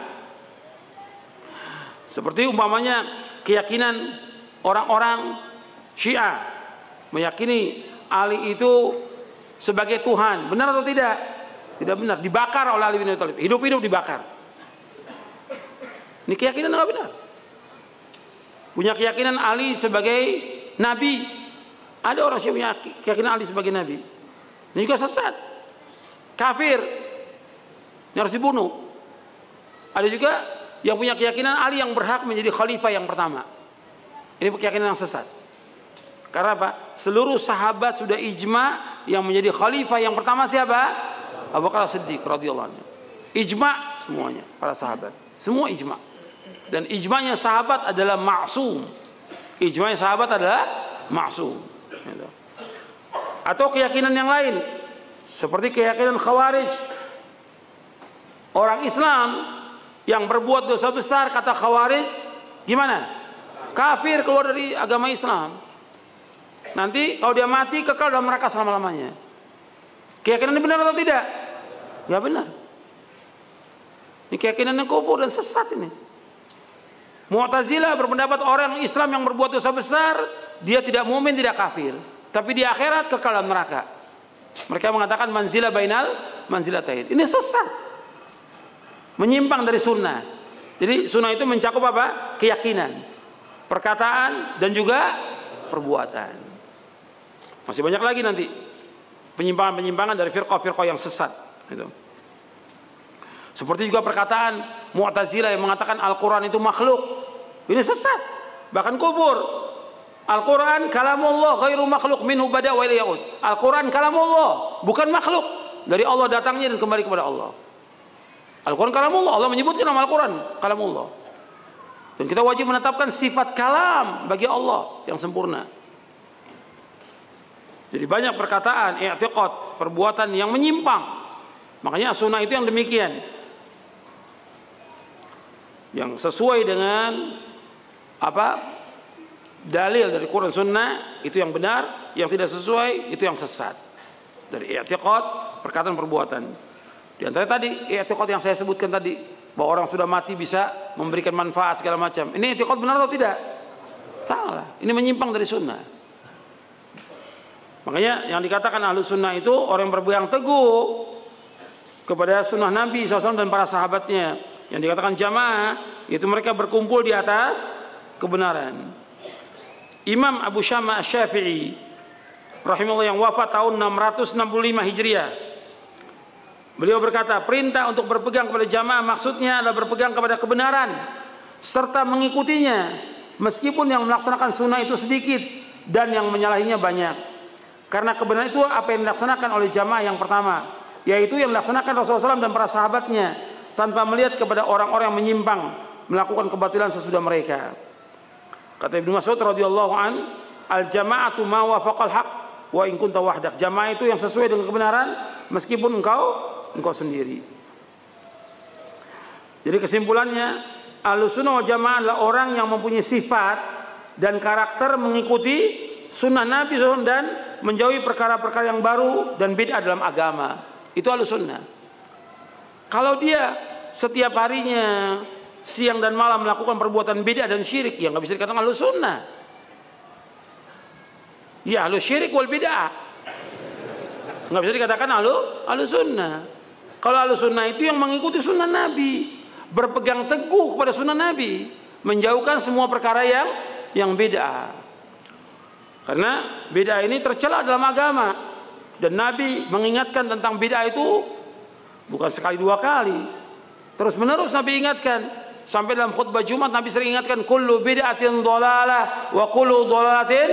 Seperti umpamanya keyakinan orang-orang Syiah meyakini Ali itu sebagai Tuhan. Benar atau tidak? Tidak benar. Dibakar oleh Ali bin Abi Thalib. Hidup-hidup dibakar. Ini keyakinan nggak benar. Punya keyakinan Ali sebagai Nabi. Ada orang yang punya keyakinan Ali sebagai Nabi. Ini juga sesat. Kafir. Ini harus dibunuh. Ada juga yang punya keyakinan Ali yang berhak menjadi khalifah yang pertama. Ini keyakinan yang sesat. Karena apa? Seluruh sahabat sudah ijma yang menjadi khalifah yang pertama siapa? Abu Bakar As-Siddiq radhiyallahu anhu. Ijma semuanya, para sahabat. Semua ijma. Dan ijma'nya sahabat adalah ma'sum. Ijma'nya sahabat adalah ma'sum. Atau keyakinan yang lain, seperti keyakinan Khawarij. Orang Islam yang berbuat dosa besar, kata Khawarij, gimana? Kafir, keluar dari agama Islam. Nanti kalau dia mati kekal dalam neraka selama-lamanya. Keyakinan ini benar atau tidak? Ya benar. Ini keyakinan yang kufur dan sesat ini. Mu'tazilah berpendapat orang Islam yang berbuat dosa besar, dia tidak mukmin, tidak kafir, tapi di akhirat kekal dalam neraka. Mereka mengatakan manzilah bainal manzilatain. Ini sesat, menyimpang dari sunnah. Jadi sunnah itu mencakup apa? Keyakinan, perkataan, dan juga perbuatan. Masih banyak lagi nanti penyimpangan-penyimpangan dari firqah-firqah yang sesat. Gitu. Seperti juga perkataan Mu'tazilah yang mengatakan Al-Quran itu makhluk. Ini sesat, bahkan kufur. Al-Quran kalamullah ghairu makhluk minhu bada' wa ilayhi ya'ud. Al-Quran kalamullah, bukan makhluk. Dari Allah datangnya dan kembali kepada Allah. Al-Quran kalamullah, Allah menyebutkan nama Al-Quran kalamullah. Dan kita wajib menetapkan sifat kalam bagi Allah yang sempurna. Jadi banyak perkataan, i'tiqad, perbuatan yang menyimpang. Makanya sunnah itu yang demikian, yang sesuai dengan apa dalil dari Quran Sunnah, itu yang benar. Yang tidak sesuai itu yang sesat. Dari i'tiqad, perkataan, perbuatan. Di antara tadi i'tiqad yang saya sebutkan tadi, bahwa orang sudah mati bisa memberikan manfaat segala macam. Ini i'tiqad benar atau tidak? Salah. Ini menyimpang dari sunnah. Makanya yang dikatakan ahlu sunnah itu orang yang berpegang teguh kepada sunnah Nabi SAW dan para sahabatnya. Yang dikatakan jamaah itu mereka berkumpul di atas kebenaran. Imam Abu Syama Asy-Syafi'i rahimahullah yang wafat tahun 665 Hijriah, beliau berkata, perintah untuk berpegang kepada jamaah maksudnya adalah berpegang kepada kebenaran serta mengikutinya, meskipun yang melaksanakan sunnah itu sedikit dan yang menyalahinya banyak. Karena kebenaran itu apa yang dilaksanakan oleh jamaah yang pertama, yaitu yang dilaksanakan Rasulullah SAW dan para sahabatnya, tanpa melihat kepada orang-orang yang menyimpang melakukan kebatilan sesudah mereka. Kata Ibnu Mas'ud radhiyallahu an, al jama'atu ma wafaqal haq wa in kunta wahdak. Jamaah itu yang sesuai dengan kebenaran meskipun engkau sendiri. Jadi kesimpulannya, Ahlussunnah wal Jamaah adalah orang yang mempunyai sifat dan karakter mengikuti sunnah Nabi SAW dan menjauhi perkara-perkara yang baru dan bid'ah dalam agama. Itu Ahlussunnah. Kalau dia setiap harinya siang dan malam melakukan perbuatan bid'ah dan syirik, ya nggak bisa dikatakan Ahlussunnah. Ya ahlus syirik wal bid'ah, nggak bisa dikatakan Ahlussunnah. Kalau Ahlussunnah itu yang mengikuti sunnah Nabi, berpegang teguh kepada sunnah Nabi, menjauhkan semua perkara yang bid'ah. Karena bid'ah ini tercela dalam agama, dan Nabi mengingatkan tentang bid'ah itu bukan sekali dua kali, terus menerus Nabi ingatkan. sampai dalam khutbah Jumat Nabi sering ingatkan kullu bid'atin dhalalah wa kullu dhalalatin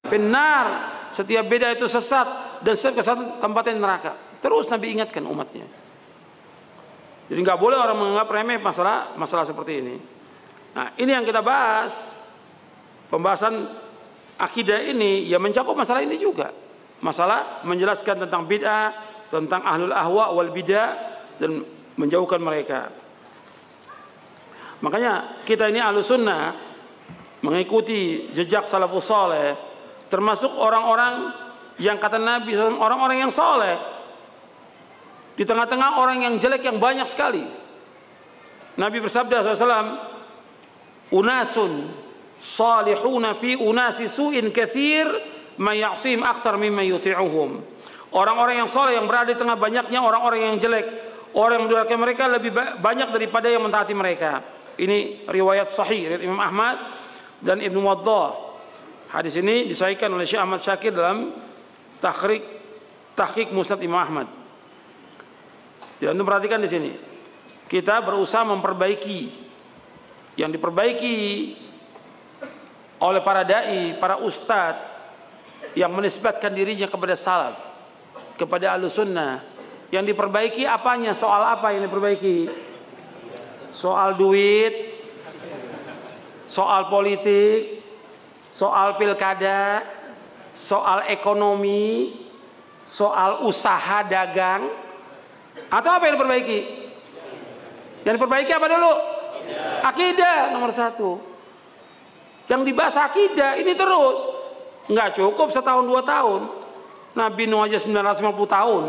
finnar. Setiap bid'ah itu sesat dan setiap kesesatan tempatnya neraka. Terus Nabi ingatkan umatnya. Jadi nggak boleh orang menganggap remeh masalah seperti ini. Nah, ini yang kita bahas. Pembahasan akidah ini ya mencakup masalah ini juga. Masalah menjelaskan tentang bid'ah, tentang ahlul ahwa wal bid'ah dan menjauhkan mereka. Makanya kita ini ahlus sunnah mengikuti jejak salafus saleh, termasuk orang-orang yang kata Nabi orang-orang yang saleh. Di tengah-tengah orang yang jelek yang banyak sekali. Nabi bersabda SAW, unasun salihuna fi unasi su'in kathir ma ya'sim aktar mimma yuti'uhum. Orang-orang yang saleh yang berada di tengah banyaknya orang-orang yang jelek. Orang yang mendurhakai mereka lebih banyak daripada yang mentaati mereka. Ini riwayat sahih riwayat Imam Ahmad dan Ibnu Waddah. Hadis ini disahihkan oleh Syekh Ahmad Syakir dalam tahqiq Musnad Imam Ahmad. Jadi Anda perhatikan di sini. Kita berusaha memperbaiki yang diperbaiki oleh para dai, para ustadz yang menisbatkan dirinya kepada salaf, kepada ahlus sunnah. Yang diperbaiki apanya? Soal apa yang diperbaiki? Soal duit, soal politik, soal pilkada, soal ekonomi, soal usaha dagang, atau apa yang diperbaiki? Yang diperbaiki apa dulu? Akidah nomor 1. Yang dibahas akidah ini terus, nggak cukup setahun 2 tahun. Nabi Nuh aja 950 tahun.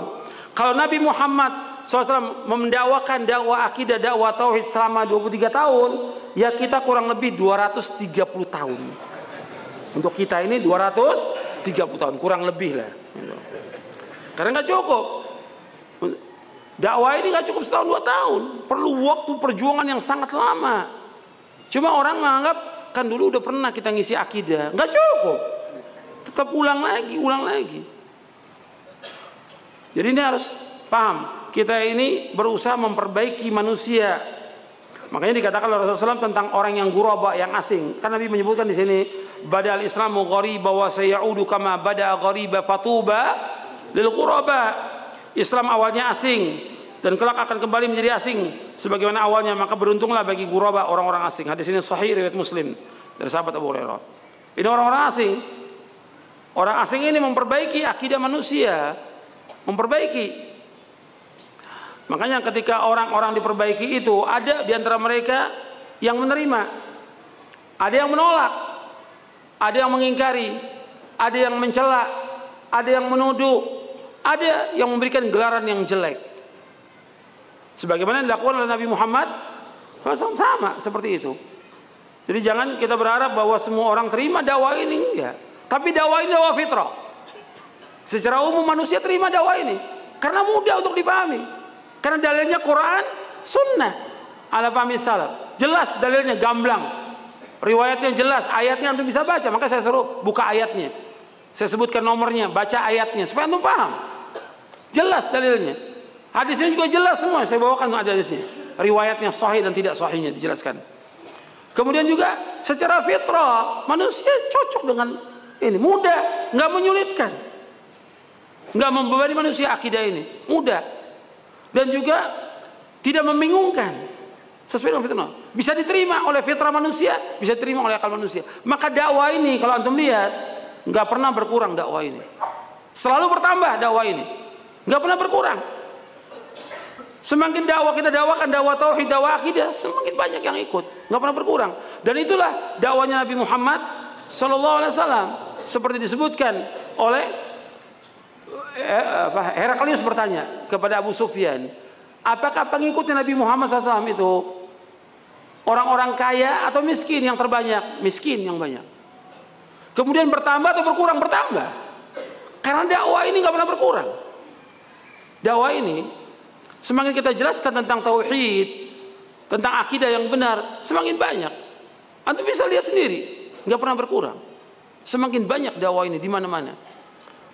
Kalau Nabi Muhammad SAW mendakwakan dakwah akidah, dakwah tauhid selama 23 tahun, ya kita kurang lebih 230 tahun. Untuk kita ini 230 tahun, kurang lebih lah. Karena nggak cukup. Dakwah ini nggak cukup setahun 2 tahun, perlu waktu perjuangan yang sangat lama. Cuma orang menganggap kan dulu udah pernah kita ngisi akidah, nggak cukup. Tetap ulang lagi. Jadi ini harus paham. Kita ini berusaha memperbaiki manusia. Makanya dikatakan oleh Rasulullah SAW tentang orang yang ghuraba, yang asing. Kan Nabi menyebutkan di sini, badal Islamu ghariba wa sayaudu kama bada ghariba fatuba lil ghuraba. Islam awalnya asing dan kelak akan kembali menjadi asing sebagaimana awalnya, maka beruntunglah bagi ghuraba, orang-orang asing. Hadis ini sahih riwayat Muslim dari sahabat Abu Hurairah. Ini orang-orang asing. Orang asing ini memperbaiki akidah manusia, memperbaiki. Makanya ketika orang-orang diperbaiki itu, ada di antara mereka yang menerima, ada yang menolak, ada yang mengingkari, ada yang mencela, ada yang menuduh, ada yang memberikan gelaran yang jelek. Sebagaimana yang dilakukan oleh Nabi Muhammad sama seperti itu. Jadi jangan kita berharap bahwa semua orang terima dakwah ini, enggak. Tapi dakwah ini dakwah fitrah. Secara umum manusia terima dakwah ini karena mudah untuk dipahami. Karena dalilnya Quran, Sunnah, ala pahami salaf. Jelas dalilnya, gamblang. Riwayatnya jelas, ayatnya antum bisa baca. Maka saya suruh buka ayatnya. Saya sebutkan nomornya, baca ayatnya supaya antum paham. Jelas dalilnya. Hadisnya juga jelas semua. Saya bawakan ada di sini. Riwayatnya sahih dan tidak sahihnya dijelaskan. Kemudian juga secara fitrah manusia cocok dengan ini, mudah, nggak menyulitkan, nggak membebani manusia akidah ini, mudah. Dan juga tidak membingungkan, sesuai dengan fitrah. Bisa diterima oleh fitrah manusia, bisa diterima oleh akal manusia. Maka dakwah ini kalau antum lihat nggak pernah berkurang dakwah ini, selalu bertambah dakwah ini, nggak pernah berkurang. Semakin dakwah kita dakwakan, dakwah tauhid, dakwah akidah, semakin banyak yang ikut, nggak pernah berkurang. Dan itulah dakwahnya Nabi Muhammad SAW, seperti disebutkan oleh Heraklius bertanya kepada Abu Sufyan, apakah pengikutnya Nabi Muhammad SAW itu orang-orang kaya atau miskin yang terbanyak? Miskin yang banyak. Kemudian bertambah atau berkurang? Bertambah. Karena dakwah ini nggak pernah berkurang. Dakwah ini semakin kita jelaskan tentang tauhid, tentang akidah yang benar, semakin banyak. Antum bisa lihat sendiri, nggak pernah berkurang. Semakin banyak dakwah ini di mana-mana.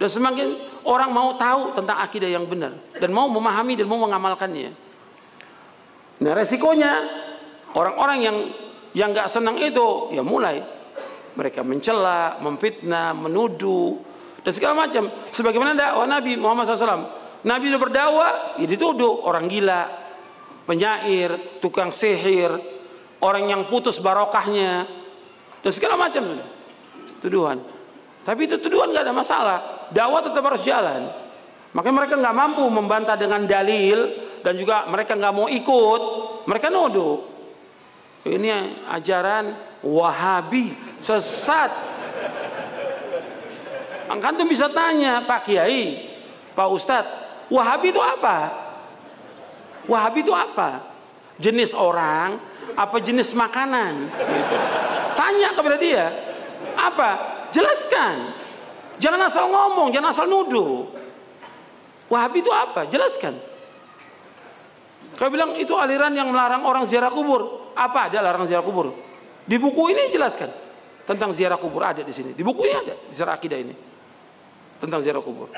Dan semakin orang mau tahu tentang akidah yang benar dan mau memahami dan mau mengamalkannya. Nah, resikonya Orang-orang yang nggak senang itu, ya mulai mereka mencela, memfitnah, menuduh dan segala macam. Sebagaimana dakwah Nabi Muhammad SAW. Nabi udah berdakwah, ya dituduh orang gila, penyair, tukang sihir, orang yang putus barokahnya, dan segala macam tuduhan. Tapi itu tuduhan nggak ada masalah. Dakwah tetap harus jalan. Makanya mereka nggak mampu membantah dengan dalil dan juga mereka nggak mau ikut. Mereka nuduh. Ini ajaran Wahabi sesat. Antum bisa tanya Pak Kiai, Pak Ustadz, Wahabi itu apa? Wahabi itu apa? Jenis orang, apa jenis makanan? Gitu. Tanya kepada dia, apa? Jelaskan. Jangan asal ngomong, jangan asal nuduh. Wahabi itu apa? Jelaskan. Kau bilang itu aliran yang melarang orang ziarah kubur. Apa ada larang ziarah kubur? Di buku ini jelaskan tentang ziarah kubur, ada di sini. Di buku ini ada, di Syarah Akidah ini tentang ziarah kubur.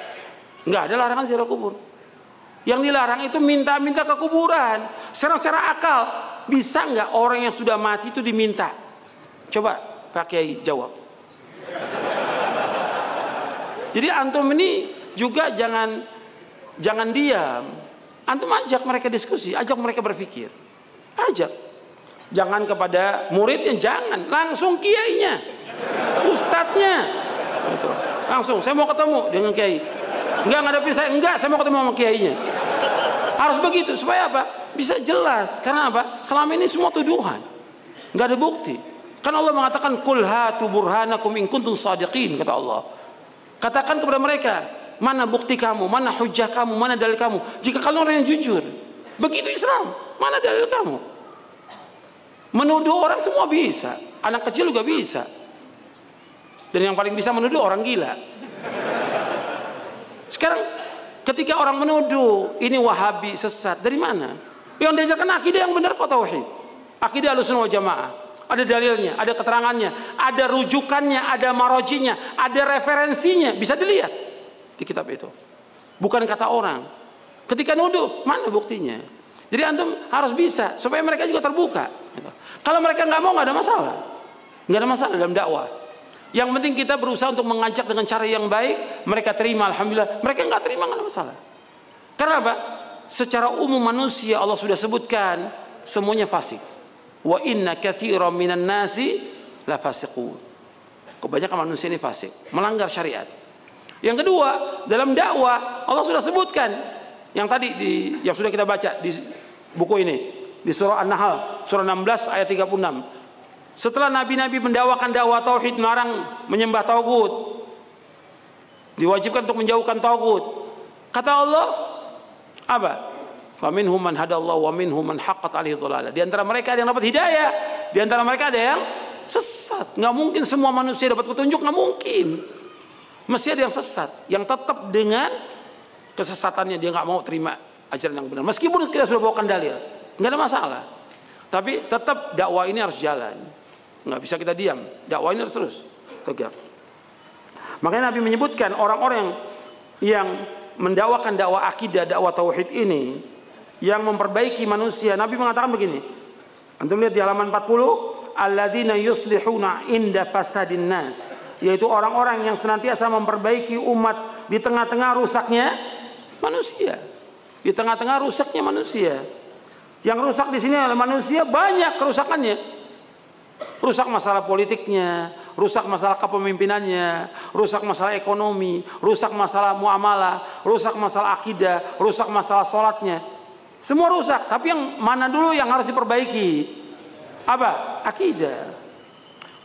Enggak ada larangan ziarah kubur. Yang dilarang itu minta-minta ke kuburan. Secara akal, bisa nggak orang yang sudah mati itu diminta? Coba Pak Kiai jawab. Jadi antum ini juga jangan diam. Antum ajak mereka diskusi, ajak mereka berpikir. Ajak. Jangan kepada muridnya, jangan. Langsung kiainya, ustadznya. Gitu. Langsung, saya mau ketemu dengan kiai. Enggak ngadepin saya, enggak, saya mau ketemu sama kiainya. Harus begitu, supaya apa? Bisa jelas. Karena apa? Selama ini semua tuduhan. Enggak ada bukti. Kan Allah mengatakan, Qul hatu burhanakum in kuntum shadiqin, kata Allah. Katakan kepada mereka, mana bukti kamu, mana hujah kamu, mana dalil kamu. Jika kalian orang yang jujur. Begitu Islam, mana dalil kamu? Menuduh orang semua bisa. Anak kecil juga bisa. Dan yang paling bisa menuduh orang gila. Sekarang ketika orang menuduh ini Wahabi sesat, dari mana? Yang diajarkan akidah yang benar kok tauhid. Akidah Ahlussunnah wal Jamaah. Ada dalilnya, ada keterangannya, ada rujukannya, ada marojinya, ada referensinya, bisa dilihat di kitab itu. Bukan kata orang. Ketika nuduh, mana buktinya? Jadi antum harus bisa supaya mereka juga terbuka. Kalau mereka nggak mau, nggak ada masalah, nggak ada masalah dalam dakwah. Yang penting kita berusaha untuk mengajak dengan cara yang baik. Mereka terima, alhamdulillah. Mereka nggak terima, nggak ada masalah. Karena apa? Secara umum manusia Allah sudah sebutkan semuanya fasik. Wa inna katsiran minan nasi la fasiqun. Kebanyakan manusia ini fasik, melanggar syariat. Yang kedua, dalam dakwah Allah sudah sebutkan yang tadi yang sudah kita baca di buku ini. Di surah An-Nahl, surah 16 ayat 36. Setelah nabi-nabi mendakwakan dakwah tauhid, melarang menyembah tagut, diwajibkan untuk menjauhkan tagut. Kata Allah, apa? Faminhum man hadallahu wa minhum man haqqat alaihi dhalalah. Di antara mereka ada yang dapat hidayah, di antara mereka ada yang sesat. Nggak mungkin semua manusia dapat petunjuk, nggak mungkin. Mesti ada yang sesat, yang tetap dengan kesesatannya dia nggak mau terima ajaran yang benar. Meskipun kita sudah bawakan dalil. Nggak ada masalah. Tapi tetap dakwah ini harus jalan. Nggak bisa kita diam. Dakwah ini harus terus tegak. Makanya Nabi menyebutkan orang-orang yang mendakwakan dakwah akidah, dakwah tauhid ini, yang memperbaiki manusia. Nabi mengatakan begini. Antum lihat di halaman 40, alladzina yuslihuna inda fasadin nas, yaitu orang-orang yang senantiasa memperbaiki umat di tengah-tengah rusaknya manusia. Di tengah-tengah rusaknya manusia. Yang rusak di sini adalah manusia, banyak kerusakannya. Rusak masalah politiknya, rusak masalah kepemimpinannya, rusak masalah ekonomi, rusak masalah muamalah, rusak masalah akidah, rusak masalah sholatnya. Semua rusak, tapi yang mana dulu yang harus diperbaiki? Apa? Akidah.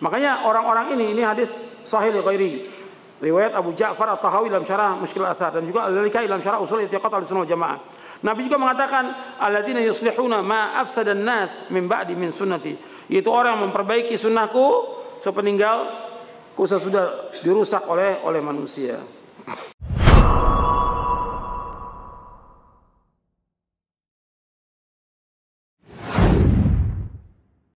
Makanya orang-orang ini hadis sahih ghairi. Riwayat Abu Ja'far At-Tahawi dalam syarah Mushkil Athar dan juga Al-Lalikai dalam syarah Ushul I'tiqad Ahlussunnah wal Jamaah. Nabi juga mengatakan alladzina yuslihuna ma afsadan nas min ba'di min sunnati, yaitu orang yang memperbaiki sunnahku sepeninggalku sesudah dirusak oleh manusia.